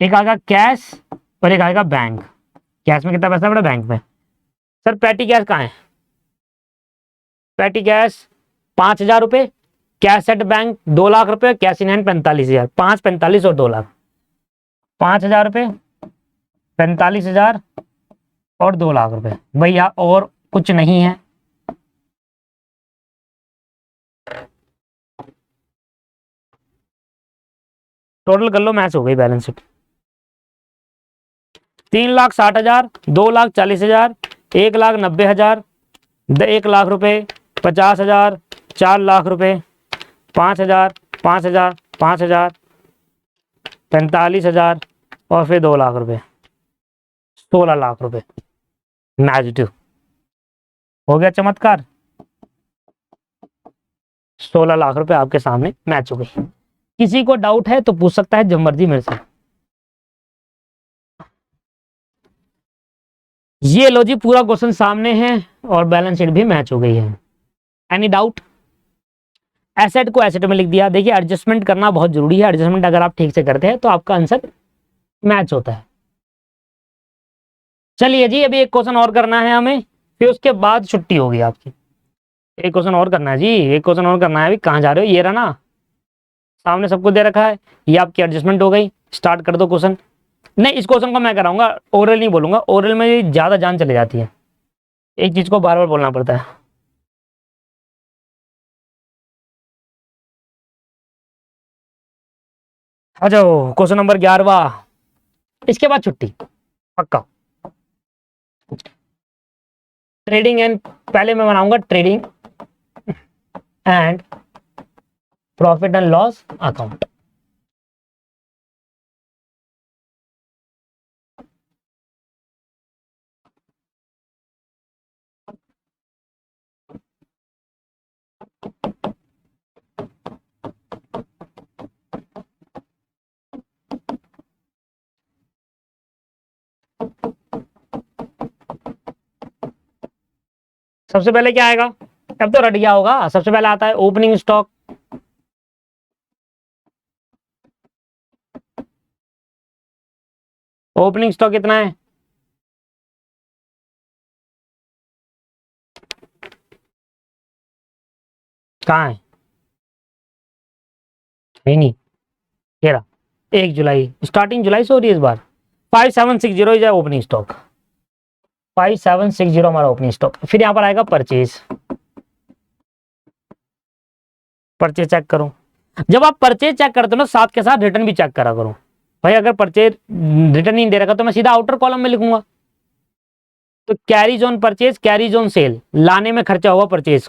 एक आएगा कैश, और एक आएगा बैंक। कैश में कितना पैसा पड़ा, बैंक में। सर पैटी कैश कहाँ है, पैटी कैश 5,000 रुपए, कैश एट बैंक 2 लाख रुपए, कैश इन हैंड 45,000, 5, 45 और 2 लाख, 5,000 रुपए, 45,000 और 2 लाख रुपए भैया, और कुछ नहीं है। टोटल कर लो, मैच हो गई बैलेंस शीट। 3,60,000, 2,40,000, 1,90,000, 1 लाख रुपए, 50,000, 4 लाख रुपए, 5,000, 5,000, 5,000, 45,000 और फिर 2 लाख रुपए, 16 लाख रुपए। मैच हो गया चमत्कार, 16 लाख रुपए आपके सामने मैच हो गई। किसी को डाउट है तो पूछ सकता है जब मर्जी मेरे से। ये लो जी, पूरा क्वेश्चन सामने है और बैलेंस शीट भी मैच हो गई है। Any doubt? एसेट को एसेट में लिख दिया। देखिए एडजस्टमेंट करना बहुत जरूरी है, एडजस्टमेंट अगर आप ठीक से करते हैं तो आपका आंसर मैच होता है। चलिए जी, अभी एक क्वेश्चन और करना है हमें, फिर उसके बाद छुट्टी होगी आपकी। एक क्वेश्चन और करना है जी, एक क्वेश्चन और करना है। अभी कहाँ जा रहे हो? ये रहा ना, सामने सबको दे रखा है। ये आपकी एडजस्टमेंट हो गई। स्टार्ट कर दो क्वेश्चन। नहीं, इस क्वेश्चन को मैं कराऊंगा, ओरल नहीं बोलूंगा, ओरल में ज्यादा जान चली जाती है, एक चीज को बार बार बोलना पड़ता है। आ जाओ, क्वेश्चन नंबर 11। इसके बाद छुट्टी पक्का। ट्रेडिंग एंड, पहले मैं बनाऊंगा trading and profit and loss account. सबसे पहले क्या आएगा? अब तो रट गया होगा। सबसे पहले आता है ओपनिंग स्टॉक। ओपनिंग स्टॉक कितना है? कहाँ है? नहीं, ये रहा। 1 जुलाई, स्टार्टिंग जुलाई से हो रही है इस बार। 5760 इज ओपनिंग स्टॉक। 5760 हमारा ओपनिंग स्टॉक। फिर यहां पर आएगा परचेज। परचेज चेक करो। जब आप परचेज चेक करते हो ना, साथ के साथ रिटर्न भी चेक करा करो। भाई अगर परचेज रिटर्न नहीं दे रखा तो मैं सीधा आउटर कॉलम में लिखूंगा। तो carries on purchase, carries on sale, लाने में खर्चा हुआ परचेज,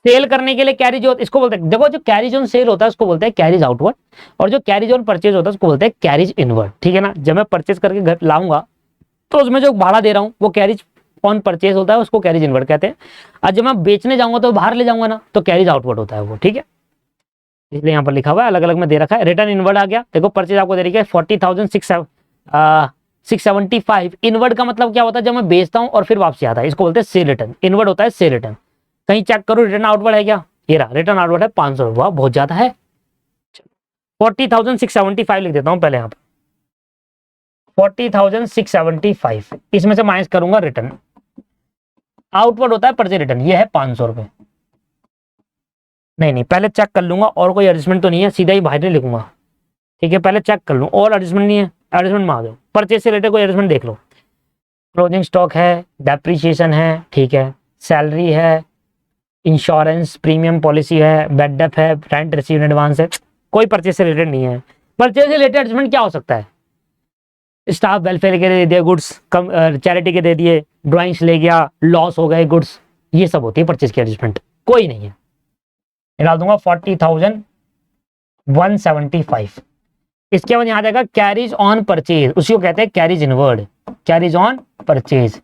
सेल करने के लिए कैरीज, इसको बोलते हैं, देखो जो कैरीज ऑन सेल होता है उसको बोलते हैं कैरीज आउटवर्ड, और जो कैरीज ऑन परचेज होता है उसको बोलते हैं कैरीज इनवर्ड। ठीक है ना? जब मैं परचेज करके घर लाऊंगा तो उसमें जो भाड़ा दे रहा हूँ वो कैरीज ऑन परचेज होता है, उसको कैरीज इनवर्ड कहते हैं। और जब मैं बेचने जाऊंगा तो बाहर ले जाऊंगा ना, तो कैरीज आउटवर्ड होता है वो। ठीक है, इसलिए यहाँ पर लिखा हुआ है, अलग अलग में दे रखा है। रिटर्न इनवर्ड आ गया। देखो परचेज आपको दे रही है 40,675। इनवर्ड का मतलब क्या होता है? जब मैं बेचता हूँ और फिर वापसी आता है, इसको बोलते हैं सेल रिटर्न। इनवर्ड होता है सेल रिटर्न। कहीं चेक करो रिटर्न आउटवर्ड है क्या? ये रहा, रिटर्न आउटवर्ड है 500। बहुत ज्यादा है। 40,675 लिख देता हूँ पहले यहाँ पर। 40,675, इसमें से माइनस करूंगा रिटर्न। आउटवर्ड होता है परचेज रिटर्न, ये है 500 रुपए। नहीं, पहले चेक कर लूंगा और कोई एडजस्टमेंट तो नहीं है, सीधा ही बाहर नहीं लिखूंगा। ठीक है, पहले चेक कर लूँ और एडजस्टमेंट नहीं है। एडजस्टमेंट में आ जाओ, परचेज से रिलेटेड कोई एडजस्टमेंट देख लो। क्लोजिंग स्टॉक है, डेप्रीशिएशन है, ठीक है, सैलरी है, इंश्योरेंस प्रीमियम पॉलिसी है, बैड डेप है, रेंट रिसीव इन एडवांस है। कोई परचेज से रिलेटेड नहीं है। परचेज से रिलेटेड एडजस्टमेंट क्या हो सकता है? स्टाफ वेलफेयर के दे दिए गुड्स, कम चैरिटी के दे दिए, ड्राइंग्स ले गया, लॉस हो गए गुड्स, ये सब होती है परचेज की एडजस्टमेंट। कोई नहीं है। निकाल दूंगा 40,175। इसके बाद यहां जाएगा कैरीज ऑन परचेज, उसी को कहते हैं carries inward. Carries on purchase,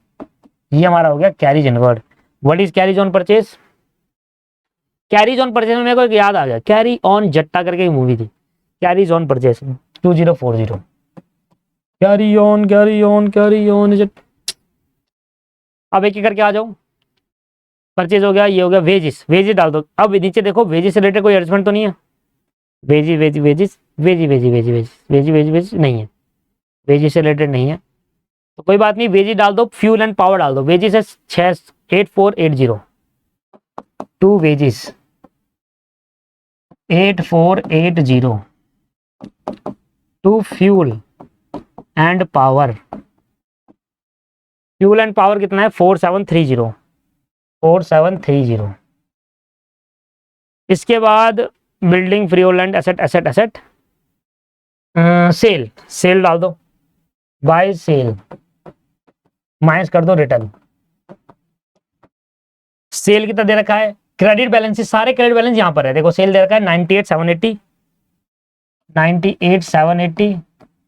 ये हमारा हो गया carries inward. What is carries on purchase? Carries on purchase में मेरे को एक याद आ गया, कैरी ऑन जट्टा करके एक मूवी थी, carries on purchase 2040। Carry on carry on carry on Jatt. अब एक एक करके आ जाओ। परचेज हो गया, ये हो गया वेजिस। वेजिस डाल दो। अब नीचे देखो, वेजिस से रिलेटेड कोई एडजस्टमेंट तो नहीं है। वेजी वेजी वेजिस, वेजी वेजी वेजी वेजी वेजी वेजी वेजी नहीं है, वेजिस से रिलेटेड नहीं है, तो कोई बात नहीं। वेजी डाल दो, फ्यूल एंड पावर डाल दो। वेजिस है 68480। To wages 8480। To fuel and power, fuel and power कितना है? 4730। 4730। इसके बाद building free land asset asset asset, sale, sale डाल दो, बाय सेल, माइनस कर दो रिटर्न। सेल कितना दे रखा है? क्रेडिट बैलेंस, सारे क्रेडिट बैलेंस यहां पर है। देखो सेल दे रखा है 98,780, 98,780,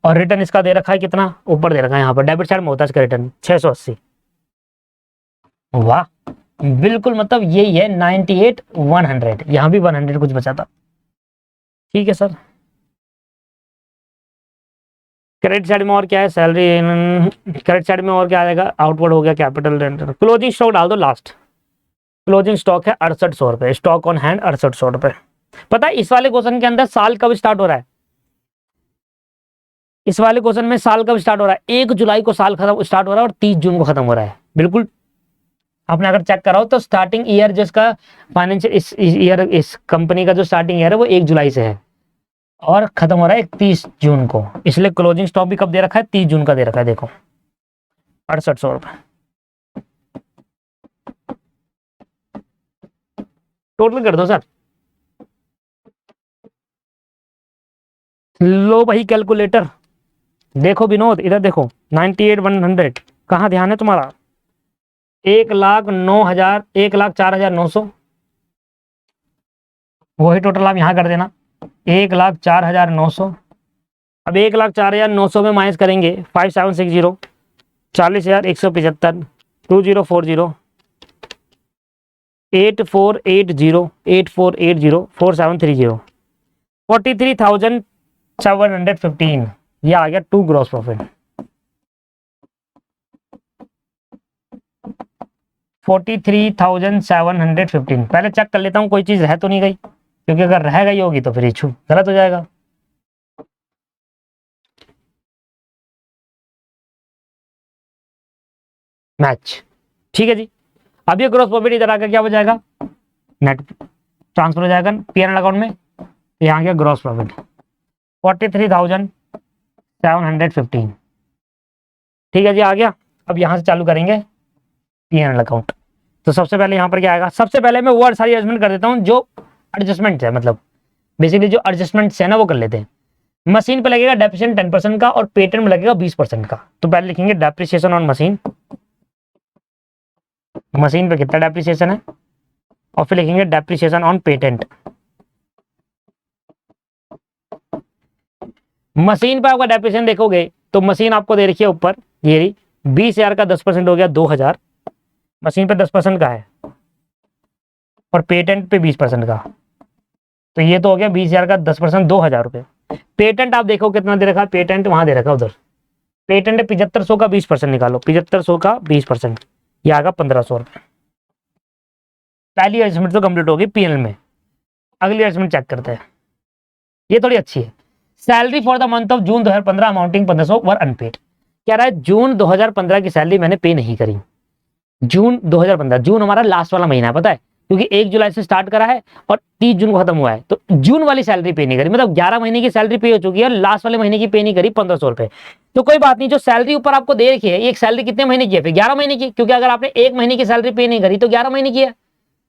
और रिटर्न इसका दे रखा है कितना? ऊपर दे रखा है यहाँ पर, डेबिट साइड में होता है इसका रिटर्न 680। वाह, बिल्कुल, मतलब यही है 98,100। यहां भी 100 कुछ बचा था। ठीक है सर। क्रेडिट साइड में और क्या है, सैलरी, क्रेडिट साइड में और क्या आएगा, आउटवर्ड हो गया, कैपिटल रेंट, क्लोजिंग स्टॉक डाल दो लास्ट। क्लोजिंग स्टॉक है 6800 रुपए, स्टॉक ऑन हैंड 6800 रुपए। पता है इस वाले क्वेश्चन के अंदर साल कब स्टार्ट हो रहा है, इस वाले क्वेश्चन में साल कब स्टार्ट हो रहा है, 1 जुलाई को साल खत्म स्टार्ट हो रहा है और 30 जून को खत्म हो रहा है। बिल्कुल आपने अगर चेक करा हो तो स्टार्टिंग ईयर जिसका फाइनेंशियल इस ईयर इस कंपनी का जो स्टार्टिंग ईयर है वो 1 जुलाई से है और खत्म हो रहा है 31 जून को, इसलिए क्लोजिंग स्टॉक भी कब दे रखा है, 30 जून का दे रखा है। देखो 6800 रुपए टोटल कर दो सर। लो भाई कैलकुलेटर, देखो विनोद इधर देखो, 98,100 कहाँ ध्यान है तुम्हारा, 1,09,000 1,04,900 वही टोटल आप यहाँ कर देना 1,04,900। अब 1,04,900 में माइनस करेंगे 5760 40,175 2040 8480 8480 4730 43,715 ये आ गया टू ग्रॉस प्रॉफिट। 43,715 पहले चेक कर लेता हूँ कोई चीज रह तो नहीं गई, क्योंकि अगर रह गई होगी तो फिर इशू गलत हो जाएगा। मैच, ठीक है जी। अब ये ग्रॉस प्रॉफिट इधर आकर क्या हो जाएगा, नेट ट्रांसफर हो जाएगा पीएनएल अकाउंट में, तो यहाँ गया ग्रॉस प्रॉफिट 43,715, ठीक है जी आ गया। अब यहाँ से चालू करेंगे पीएनएल अकाउंट। तो सबसे पहले यहाँ पर क्या आएगा, सबसे पहले मैं वो सारी एडजस्टमेंट कर देता हूँ जो एडजस्टमेंट है, मतलब बेसिकली जो एडजस्टमेंट है ना वो कर लेते हैं। मशीन पे लगेगा डेप्रिसिएशन 10% का और पेटेंट में लगेगा 20% का। तो पहले लिखेंगे डेप्रिसिएशन ऑन मशीन, मशीन पे कितना डेप्रिसिएशन है, और फिर लिखेंगे डेप्रिसिएशन ऑन पेटेंट। मशीन पे आपका डेप्रिसिएशन देखोगे तो मशीन आपको दे रखी है ऊपर, ये 20,000 का 10% हो गया 2,000, मशीन पे 10% का है और पेटेंट पे 20% का, तो ये तो हो गया 20,000 का 10% 2,000 रुपए। पेटेंट आप देखो कितना दे रखा है, पेटेंट वहां दे रखा है उधर, पेटेंट 7500 का 20% निकालो, 7500 का 20% ये आएगा 1,500 रुपए। पहली एडजस्टमेंट तो कंप्लीट होगी पीएनएल में। अगली एडजस्टमेंट चेक करते हैं, ये थोड़ी अच्छी है। Salary for the month of June 2015 amounting 1500 were unpaid. कह रहा है जून 2015 की सैलरी मैंने पे नहीं करी। जून 2015, जून हमारा लास्ट वाला महीना है पता है, क्योंकि 1 जुलाई से स्टार्ट करा है और 30 जून को खत्म हुआ है, तो जून वाली सैलरी पे नहीं करी, मतलब 11 महीने की सैलरी पे हो चुकी है, लास्ट वाले महीने की पे नहीं करी 1,500 रुपए। तो कोई बात नहीं, जो सैलरी ऊपर आपको दे रखी है एक सैलरी कितने महीने की है, फिर 11 महीने की, क्योंकि अगर आपने 1 महीने की सैलरी पे नहीं करी तो 11 महीने की है।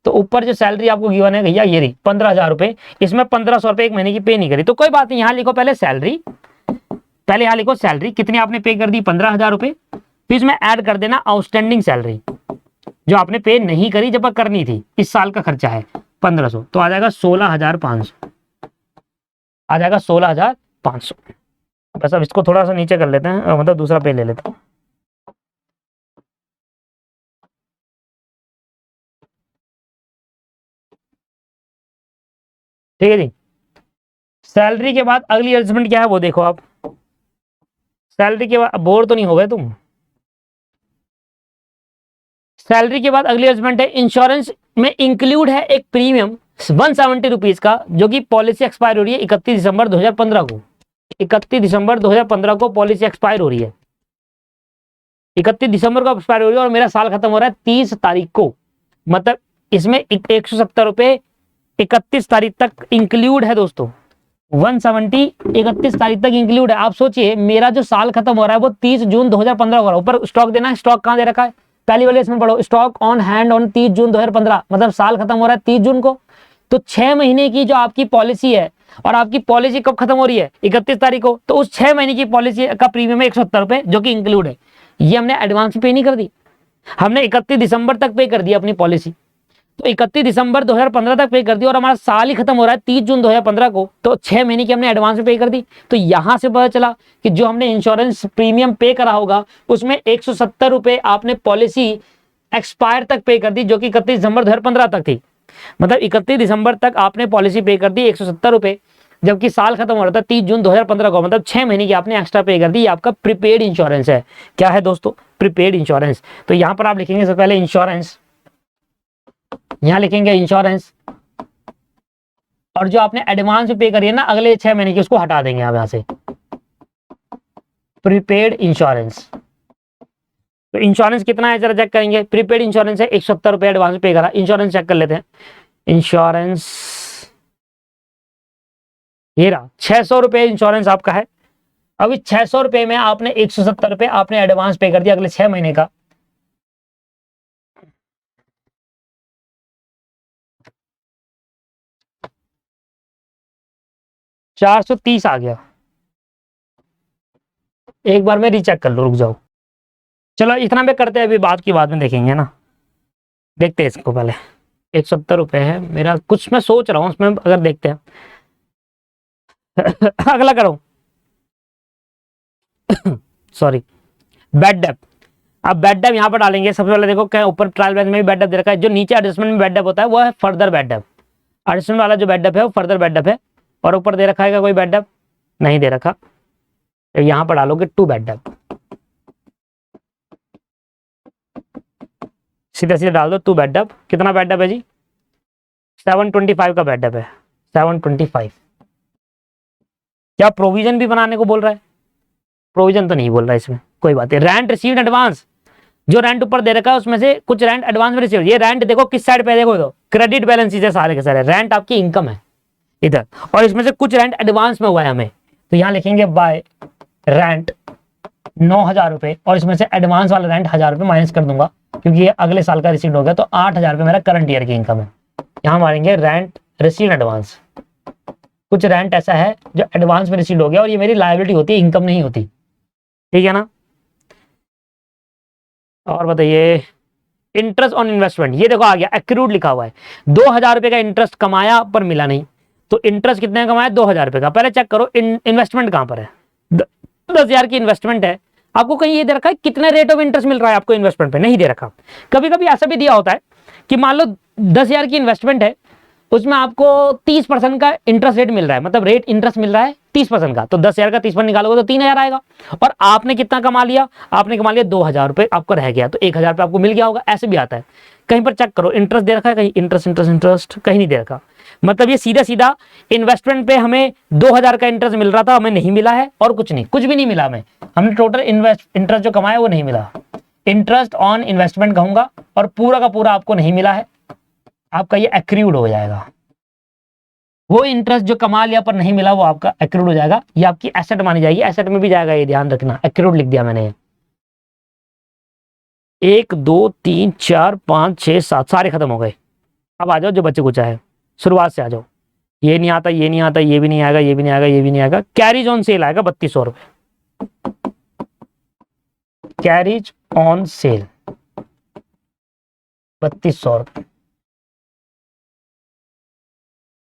तो ऊपर जो सैलरी आपको गिवन है भैया ये रही 15,000 रुपए, इसमें 1,500 रुपए 1 महीने की पे नहीं करी, तो कोई बात नहीं, यहाँ लिखो पहले सैलरी, पहले यहाँ लिखो सैलरी कितनी आपने पे कर दी 15,000 रुपए, फिर इसमें ऐड कर देना आउटस्टैंडिंग सैलरी जो आपने पे नहीं करी जब करनी थी, इस साल का खर्चा है 1,500, तो आ जाएगा 16,500, आ जाएगा 16,500। बस अब इसको थोड़ा सा नीचे कर लेते हैं, मतलब दूसरा पे ले लेते हैं। ठीक है जी। सैलरी के बाद अगली एडजस्टमेंट क्या है वो देखो आप, सैलरी के बाद बोर तो नहीं हो गए तुम, सैलरी के बाद अगली एडजस्टमेंट है इंश्योरेंस में इंक्लूड है एक प्रीमियम 170 रुपीज का, जो कि पॉलिसी एक्सपायर हो रही है 31 दिसंबर 2015 को, 31 दिसंबर 2015 को पॉलिसी एक्सपायर हो रही है, 31 दिसंबर को एक्सपायर हो रही है और मेरा साल खत्म हो रहा है 30 तारीख को, मतलब इसमें 170 रुपए 31 तारीख तक इंक्लूड है दोस्तों, 170 31 तारीख तक इंक्लूड है। आप सोचिए मेरा जो साल खत्म हो रहा है वो 30 जून 2015 हो रहा है। ऊपर स्टॉक देना है, स्टॉक कहां दे रखा है, पहली वाले इसमें पढ़ो, स्टॉक ऑन हैंड ऑन 30 जून 2015, मतलब साल खत्म हो रहा है 30 जून को, तो 6 महीने की जो आपकी पॉलिसी है, और आपकी पॉलिसी कब खत्म हो रही है 31 तारीख को, तो उस 6 महीने की पॉलिसी का प्रीमियम है 170 रुपए जो कि इंक्लूड है। ये हमने एडवांस पे नहीं कर दी, हमने 31 दिसंबर तक पे कर दी अपनी पॉलिसी, तो 31 दिसंबर 2015 तक पे कर दी और हमारा साल ही खत्म हो रहा है 30 जून 2015 को, तो 6 महीने की हमने एडवांस में पे कर दी। तो यहां से पता चला कि जो हमने इंश्योरेंस प्रीमियम पे करा होगा उसमें 170 रुपए आपने पॉलिसी एक्सपायर तक पे कर दी, जो कि 31 दिसंबर 2015 तक थी, मतलब 31 दिसंबर तक आपने पॉलिसी पे कर दी 170 रुपए, जबकि साल खत्म हो रहा था 30 जून 2015 को, मतलब 6 महीने की आपने एक्स्ट्रा पे कर दी। ये आपका प्रीपेड इंश्योरेंस है। क्या है दोस्तों? Prepaid insurance. तो यहां पर आप लिखेंगे सबसे पहले इंश्योरेंस, यहां लिखेंगे इंश्योरेंस, और जो आपने एडवांस पे करी है ना अगले 6 महीने की, उसको हटा देंगे आप यहां से, प्रीपेड इंश्योरेंस। तो इंश्योरेंस कितना है जरा चेक करेंगे। प्रीपेड इंश्योरेंस है 170 रुपए एडवांस पे करा। इंश्योरेंस चेक कर लेते हैं। इंश्योरेंस ये रहा 600 रुपए इंश्योरेंस आपका है। अभी 600 रुपए में आपने 170 रुपए आपने एडवांस पे कर दिया अगले 6 महीने का। $430 आ गया। एक बार में रीचेक कर लो, रुक जाओ। चलो इतना में करते हैं, अभी बात की बाद में देखेंगे ना। देखते हैं इसको पहले। 170 रुपए है मेरा, कुछ मैं सोच रहा हूं उसमें, अगर देखते हैं। अगला करो। Sorry, bad debt. अब बेड डेप यहां पर डालेंगे। सबसे पहले देखो क्या ऊपर ट्रायल बैलेंस में भी बेड डेप दे रखा है। जो नीचे एडजस्टमेंट में बेड डेप होता है वो है फर्दर बेड डेप। एडजस्टमेंट वाला जो बेड डेप है वो फर्दर बेड डेप है। और ऊपर दे रखा है क्या कोई बेड डेप? नहीं दे रखा। तो यहां पर डालोगे 2 बेड डेप, सीधा सीधा डाल दो 2 बेड डेप। कितना बेड डेप है जी? 725 का बेड डेप है। 725। क्या प्रोविजन भी बनाने को बोल रहा है? प्रोविजन तो नहीं बोल रहा है इसमें, कोई बात नहीं। रेंट रिसीव्ड एडवांस, जो रेंट ऊपर दे रखा है उसमें से कुछ रेंट एडवांस में रिसीव। ये रेंट देखो किस साइड पे, देखो तो क्रेडिट बैलेंस है सारे के सारे। रेंट आपकी इनकम है इधर, और इसमें से कुछ रेंट एडवांस में हुआ है हमें। तो यहां लिखेंगे बाय रेंट 9,000 रुपए, और इसमें से एडवांस वाला रेंट 1,000 रुपए माइनस कर दूंगा, क्योंकि ये अगले साल का रिसीव हो गया। तो 8,000 रुपए मेरा करंट ईयर की इनकम है। यहां मारेंगे रेंट रिसीव एडवांस। कुछ रेंट ऐसा है जो एडवांस में रिसीव हो गया, और ये मेरी लायबिलिटी होती है, इनकम नहीं होती। ठीक है ना? और बताइए, इंटरेस्ट ऑन इन्वेस्टमेंट, ये देखो आ गया एक्रूड लिखा हुआ है। 2,000 रुपए का इंटरेस्ट कमाया पर मिला नहीं। तो इंटरेस्ट कितने का कमाया? 2,000 रुपए का। पहले चेक करो इन्वेस्टमेंट कहां पर है। 10,000 की इन्वेस्टमेंट है। आपको कहीं ये दे रखा है कितने रेट ऑफ इंटरेस्ट मिल रहा है आपको इन्वेस्टमेंट पे? नहीं दे रखा। कभी कभी ऐसा भी दिया होता है कि मान लो 10,000 की इन्वेस्टमेंट है, उसमें आपको 30% का इंटरेस्ट रेट मिल रहा है, मतलब रेट इंटरेस्ट मिल रहा है 30% का। तो 10,000 का 30% निकालोगे तो 3,000 आएगा। और आपने कितना कमा लिया? आपने कमा लिया 2,000 रुपए, आपको रह गया तो 1,000 रुपए आपको मिल गया होगा। ऐसे भी आता है। कहीं पर चेक करो इंटरेस्ट दे रखा है, कहीं इंटरेस्ट इंटरेस्ट इंटरेस्ट कहीं नहीं दे रखा। मतलब ये सीधा सीधा इन्वेस्टमेंट पे हमें 2,000 का इंटरेस्ट मिल रहा था, हमें नहीं मिला है, और कुछ नहीं, कुछ भी नहीं मिला हमें। हमने टोटल इंटरेस्ट जो कमाया वो नहीं मिला। इंटरेस्ट ऑन इन्वेस्टमेंट कहूंगा, और पूरा का पूरा आपको नहीं मिला है, आपका ये एक्रूड हो जाएगा। वो इंटरेस्ट जो कमा लिया पर नहीं मिला वो आपका एक्रूड हो जाएगा। ये आपकी एसेट मानी जाएगी। एसेट में भी जाएगा, ये ध्यान रखना। एक्रूड लिख दिया मैंने। 1 2 3 4 5 6 7 सारे खत्म हो गए। अब आ जाओ जो बच्चे कुछ है, शुरुआत से आ जाओ। ये नहीं आता, ये नहीं आता, ये भी नहीं आएगा, ये भी नहीं आएगा, ये भी नहीं आएगा। कैरीज ऑन सेल आएगा 3,200 रुपए। कैरीज ऑन सेल 3,200 रुपए।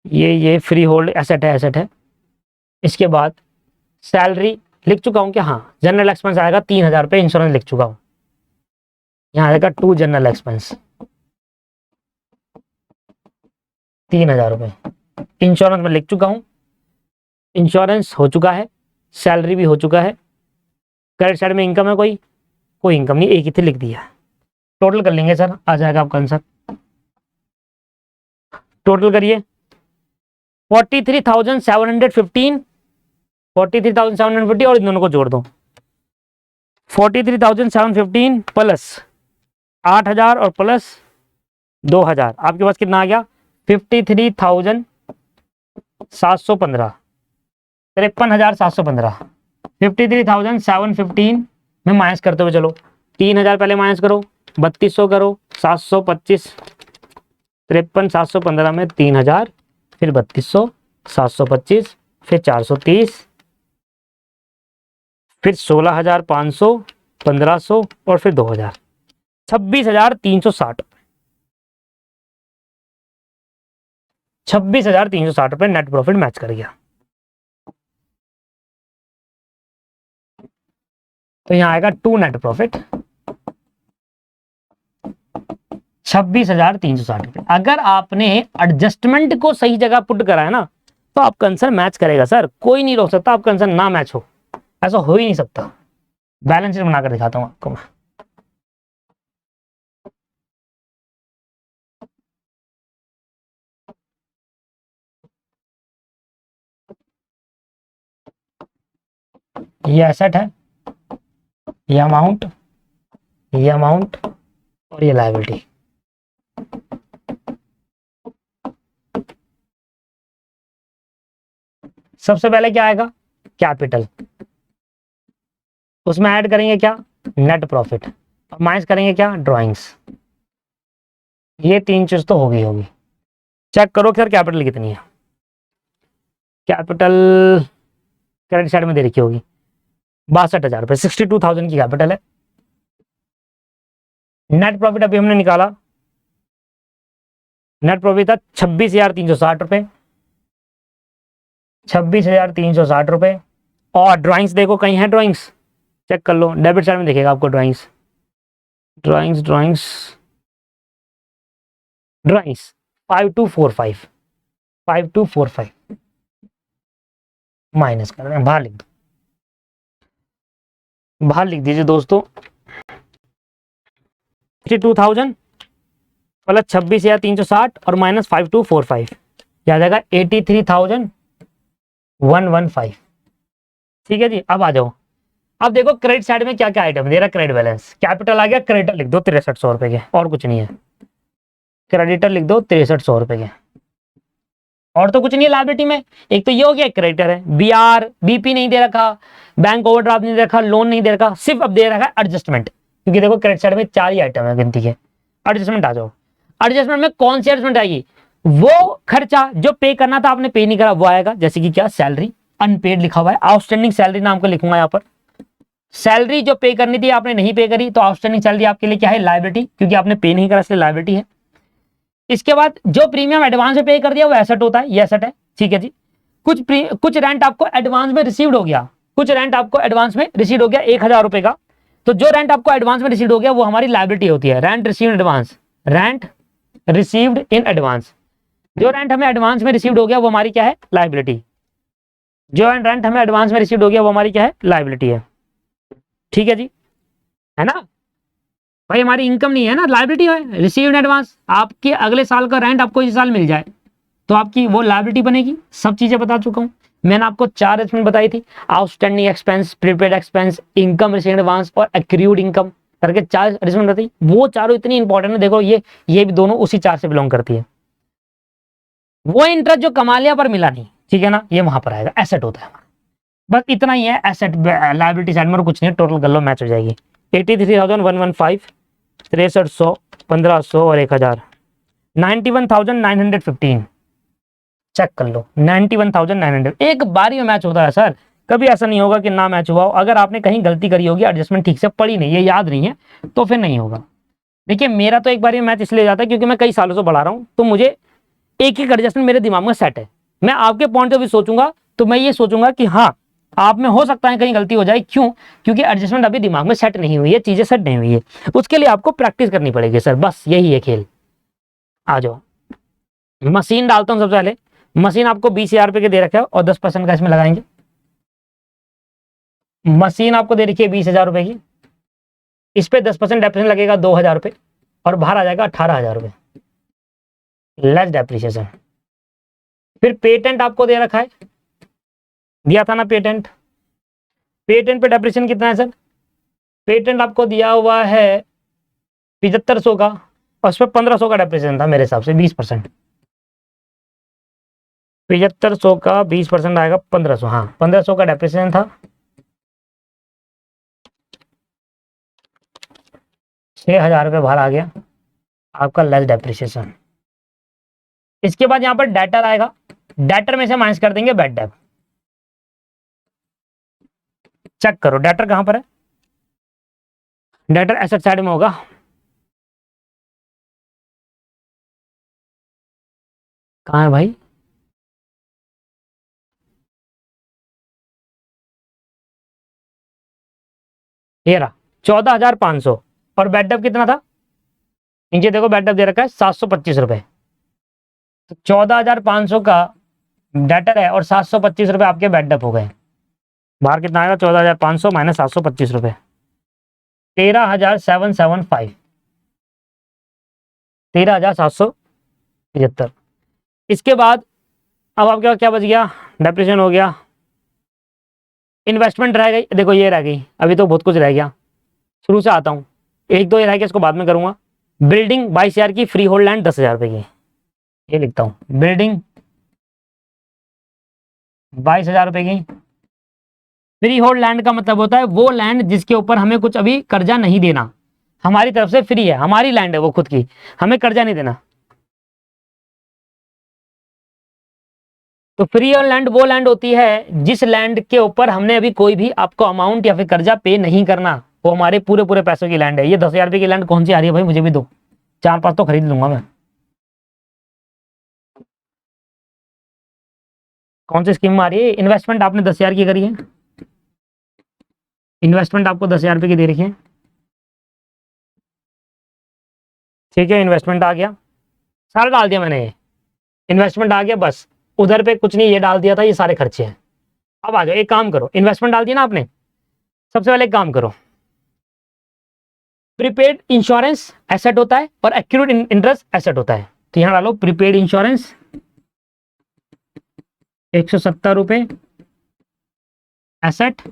ये फ्री होल्ड एसेट है, एसेट है। इसके बाद सैलरी लिख चुका हूं क्या? हाँ, जनरल एक्सपेंस आएगा 3,000 रुपए। इंश्योरेंस लिख चुका हूं, यहां आएगा 2 जनरल एक्सपेंस 3,000 रुपए। इंश्योरेंस में लिख चुका हूं, इंश्योरेंस हो चुका है, सैलरी भी हो चुका है। क्रेडिट साइड में इनकम है कोई इनकम नहीं, एक ही थे लिख दिया। टोटल कर लेंगे सर, आ जाएगा आपका आंसर। टोटल करिए 43,715, 43,750 और इन दोनों को जोड़ दो। 43,715 प्लस 8,000 और प्लस 2,000, आपके पास कितना आ गया? 53,715, 53,715। 53,715 में माइनस करते हुए चलो। 3,000 पहले माइनस करो, 3,200 करो, 725, 53,715 में 3,000, फिर 3,200, 725, फिर 430, फिर 16,500, 1,500 और फिर 2,000, 26,360, 26,360 रुपए नेट प्रॉफिट मैच कर गया। तो यहां आएगा 2 नेट प्रॉफिट 26,360 रुपए। अगर आपने एडजस्टमेंट को सही जगह पुट करा है ना, तो आपका आंसर मैच करेगा सर, कोई नहीं रोक सकता आपका आंसर ना मैच हो, ऐसा हो ही नहीं सकता। बैलेंस शीट बनाकर दिखाता हूं आपको मैं। ये एसेट है, ये अमाउंट, ये अमाउंट और ये लायबिलिटी। सबसे पहले क्या आएगा, कैपिटल, उसमें ऐड करेंगे क्या, नेट प्रॉफिट, और माइनस करेंगे क्या, ड्राइंग्स। ये तीन चीज तो होगी। चेक करो सर कैपिटल कितनी है। कैपिटल क्रेडिट साइड में दे रखी होगी 62,000 रुपये, 62,000 की कैपिटल है। नेट प्रॉफिट अभी हमने निकाला, नेट प्रॉफिट था 26,360 रुपये, 26,360 रुपये। और ड्राइंग्स देखो कहीं है ड्राइंग्स, चेक कर लो, डेबिट साइड में दिखेगा आपको drawings, drawings drawings drawings 5245, 5245 minus कर रहे हैं, बाहर लिख दो, बाहर लिख दीजिए दोस्तों। 62,000 प्लस 26,360 और माइनस 5245 क्या जाएगा 83,115। ठीक है जी, अब आ जाओ। अब देखो क्रेडिट साइड में क्या क्या आइटम दे रहा है, क्रेडिट बैलेंस, कैपिटल आ गया, क्रेडिटर लिख दो 6300 रुपए के, और कुछ नहीं है, क्रेडिटर लिख दो 6300 रुपए के, और तो कुछ नहीं है लायबिलिटी में। एक तो ये हो गया क्रेडिटर है, बीआर बीपी नहीं दे रखा, बैंक ओवरड्राफ्ट नहीं दे रखा, लोन नहीं दे रखा, सिर्फ अब दे रखा है एडजस्टमेंट, क्योंकि देखो क्रेडिट साइड में 4 ही आइटम है गिनती के। एडजस्टमेंट आ जाओ, एडजस्टमेंट में कौन सी एडजस्टमेंट आएगी, वो खर्चा जो पे करना था आपने पे नहीं करा वो आएगा, जैसे कि क्या, सैलरी अनपेड लिखा हुआ है, आउटस्टैंडिंग सैलरी नाम को लिखूंगा यहाँ पर। सैलरी जो पे करनी थी आपने नहीं पे करी, तो आउटस्टैंडिंग सैलरी आपके लिए क्या है, लायबिलिटी, क्योंकि आपने पे नहीं करा इसलिए लायबिलिटी है। इसके बाद जो प्रीमियम एडवांस में पे कर दिया वो एसेट होता है, ये एसेट है। ठीक है जी, कुछ रेंट आपको एडवांस में रिसीव्ड हो गया, कुछ रेंट आपको एडवांस में रिसीव हो गया 1,000 रुपए का, तो जो रेंट आपको एडवांस में रिसीव हो गया वो हमारी लायबिलिटी होती है, rent received advance, rent received in advance. जो रेंट हमें एडवांस में रिसीव्ड हो गया वो हमारी क्या है, लायबिलिटी। जो रेंट हमें एडवांस में रिसीव्ड हो गया वो हमारी क्या है, लायबिलिटी है। ठीक है जी, है ना भाई, हमारी इनकम नहीं है ना, लायबिलिटी है, रिसीव्ड एडवांस। आपके अगले साल का रेंट आपको इस साल मिल जाए तो आपकी वो लायबिलिटी बनेगी। सब चीजें बता चुका हूं मैंने आपको, 4 एडजस्टमेंट बताई थी, outstanding expense, prepaid expense, income received advance और एक्रूड इनकम करके 4 एडजस्टमेंट बताई। वो चारों इतनी इंपॉर्टेंट है, देखो ये भी दोनों उसी 4 से बिलोंग करती है। वो इंटरेस्ट जो कमा लिया पर मिला नहीं, ठीक है ना, ये वहां पर आएगा, एसेट होता है। बस इतना ही है एसेट लायबिलिटी साइड में, कुछ नहीं, टोटल कर लो मैच हो जाएगी। 83,115, 6300, 1500 और 1,000, 91,915। चेक कर लो 91,900, एक बारी में मैच होता है सर, कभी ऐसा नहीं होगा कि ना मैच हुआ हो। अगर आपने कहीं गलती करी होगी, एडजस्टमेंट ठीक से पड़ी नहीं है, याद नहीं है, तो फिर नहीं होगा। देखिए मेरा तो एक बारी में मैच इसलिए जाता है क्योंकि मैं कई सालों से बढ़ा रहा हूं, तो मुझे एक एक एडजस्टमेंट मेरे दिमाग में सेट है। मैं आपके पॉइंट ऑफ व्यू सोचूंगा तो मैं ये सोचूंगा कि हाँ आप में हो सकता है कहीं गलती हो जाए, क्यों, क्योंकि एडजस्टमेंट अभी दिमाग में सेट नहीं हुई है, चीजें सेट नहीं हुई है, उसके लिए आपको प्रैक्टिस करनी पड़ेगी सर, बस यही है खेल। आ जाओ, मशीन डालता हूं सबसे पहले। मशीन आपको 20,000 रुपए के दे रखा है और 10% का इसमें लगाएंगे। मशीन आपको दे रखी है 20,000 रुपए की, इस पे 10% डेप्रिसिएशन लगेगा 2,000 रुपए और बाहर आ जाएगा 18,000 रुपए लेस डेप्रिसिएशन। फिर पेटेंट आपको दे रखा है, दिया था ना पेटेंट, पेटेंट पे डेप्रिसिएशन कितना है सर, पेटेंट आपको दिया हुआ है 7500 का और उस पर 1500 का डेप्रिसिएशन था मेरे हिसाब से 20%। 7500 का 20% आएगा 1500, हाँ 1500 का डेप्रिसिएशन था, 6,000 रुपये बाहर आ गया आपका लेस डेप्रिसिएशन। इसके बाद यहां पर डेटर आएगा, डेटर में से माइनस कर देंगे बैड डेट। चेक करो डेटर कहां पर है, डेटर एसेट साइड में होगा, कहां है भाई, ये रहा 14,500 और बैड डेट कितना था, नीचे देखो बैड डेट दे रखा है 725 रुपए, तो 14,500 का डेटर है और 725 रुपये आपके बेडअप हो गए। बाहर कितना आएगा, 14,500 माइनस 725 रुपये, 13,775, 13,775। इसके बाद अब आपके पास क्या बच गया, डेप्रिसिएशन हो गया, इन्वेस्टमेंट रह गई, देखो ये रह गई, अभी तो बहुत कुछ रह गया, शुरू से आता हूँ, एक दो ये रह गया, इसको बाद में करूंगा। बिल्डिंग 22,000 की, फ्री होल्ड लैंड 10,000 रुपये की, ये लिखता हूँ, बिल्डिंग 22,000 रुपये की। फ्री होल्ड लैंड का मतलब होता है वो लैंड जिसके ऊपर हमें कुछ अभी कर्जा नहीं देना, हमारी तरफ से फ्री है, हमारी लैंड है वो खुद की, हमें कर्जा नहीं देना। तो फ्री होल्ड लैंड वो लैंड होती है जिस लैंड के ऊपर हमने अभी कोई भी आपको अमाउंट या फिर कर्जा पे नहीं करना, वो हमारे पूरे पूरे पैसों की लैंड है। ये 10,000 रुपये की लैंड कौन सी आ रही है भाई, मुझे भी दो, 4-5 तो खरीद लूंगा मैं। कौन सी स्कीम में आ रही है, इन्वेस्टमेंट आपने 10,000 की करी है, इन्वेस्टमेंट आपको 10,000 रुपये की दे रखी है, ठीक है, इन्वेस्टमेंट आ गया, सारा डाल दिया मैंने, इन्वेस्टमेंट आ गया, बस उधर पे कुछ नहीं, ये डाल दिया था, ये सारे खर्चे हैं। अब आ जाओ, एक काम करो, इन्वेस्टमेंट डाल दिया ना आपने, सबसे पहले एक काम करो, प्रीपेड इंश्योरेंस एसेट होता है और एक्यूरेट इंटरेस्ट एसेट होता है, तो यहां डालो प्रीपेड इंश्योरेंस 170 रुपये एसेट,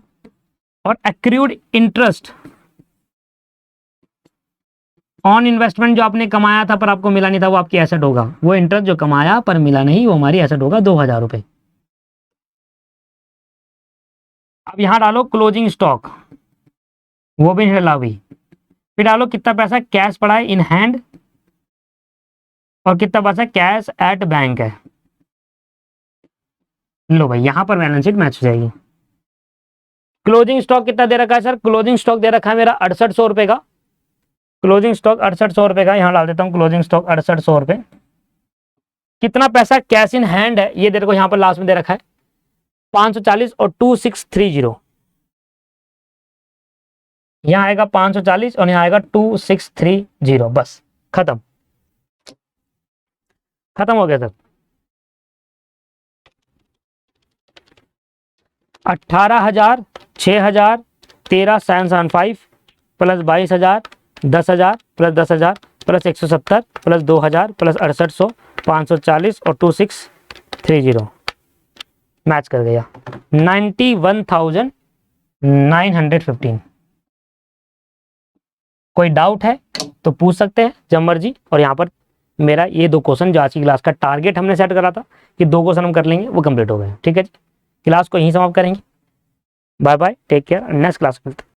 और एक्यूर्ड इंटरेस्ट ऑन इन्वेस्टमेंट जो आपने कमाया था पर आपको मिला नहीं था, वो आपकी एसेट होगा, वो इंटरेस्ट जो कमाया पर मिला नहीं वो हमारी एसेट होगा, 2,000 रुपये। अब यहां डालो क्लोजिंग स्टॉक, वो भी नहीं डाला अभी, फिर डालो कितना पैसा कैश पड़ा है इन हैंड और कितना पैसा कैश एट बैंक है। लो भाई, यहां पर बैलेंस शीट मैच हो जाएगी। क्लोजिंग स्टॉक कितना दे रखा है सर, क्लोजिंग स्टॉक दे रखा है मेरा 6800 रुपये का, क्लोजिंग स्टॉक 6800 रुपये का, यहां डाल देता हूं क्लोजिंग स्टॉक 6800 रुपये। कितना पैसा कैश इन हैंड है, ये देखो यहां पर लास्ट में दे रखा है 540 और 2630, यहां आएगा 540 और यहां आएगा 2630, बस खत्म, खत्म हो गया sir. 18,000, 6,000, 13,775 plus 22,000, 10,000 plus 10,000 plus 170 plus 2,000 plus 6800, 540 और 2630, मैच कर गया 91,915। कोई डाउट है तो पूछ सकते हैं जब मर्जी, और यहाँ पर मेरा ये 2 क्वेश्चन जो आज की क्लास का टारगेट हमने सेट करा था कि 2 क्वेश्चन हम कर लेंगे, वो कंप्लीट हो गए, ठीक है जी। क्लास को यहीं समाप्त करेंगे, bye bye, take care, next class मिलते हैं।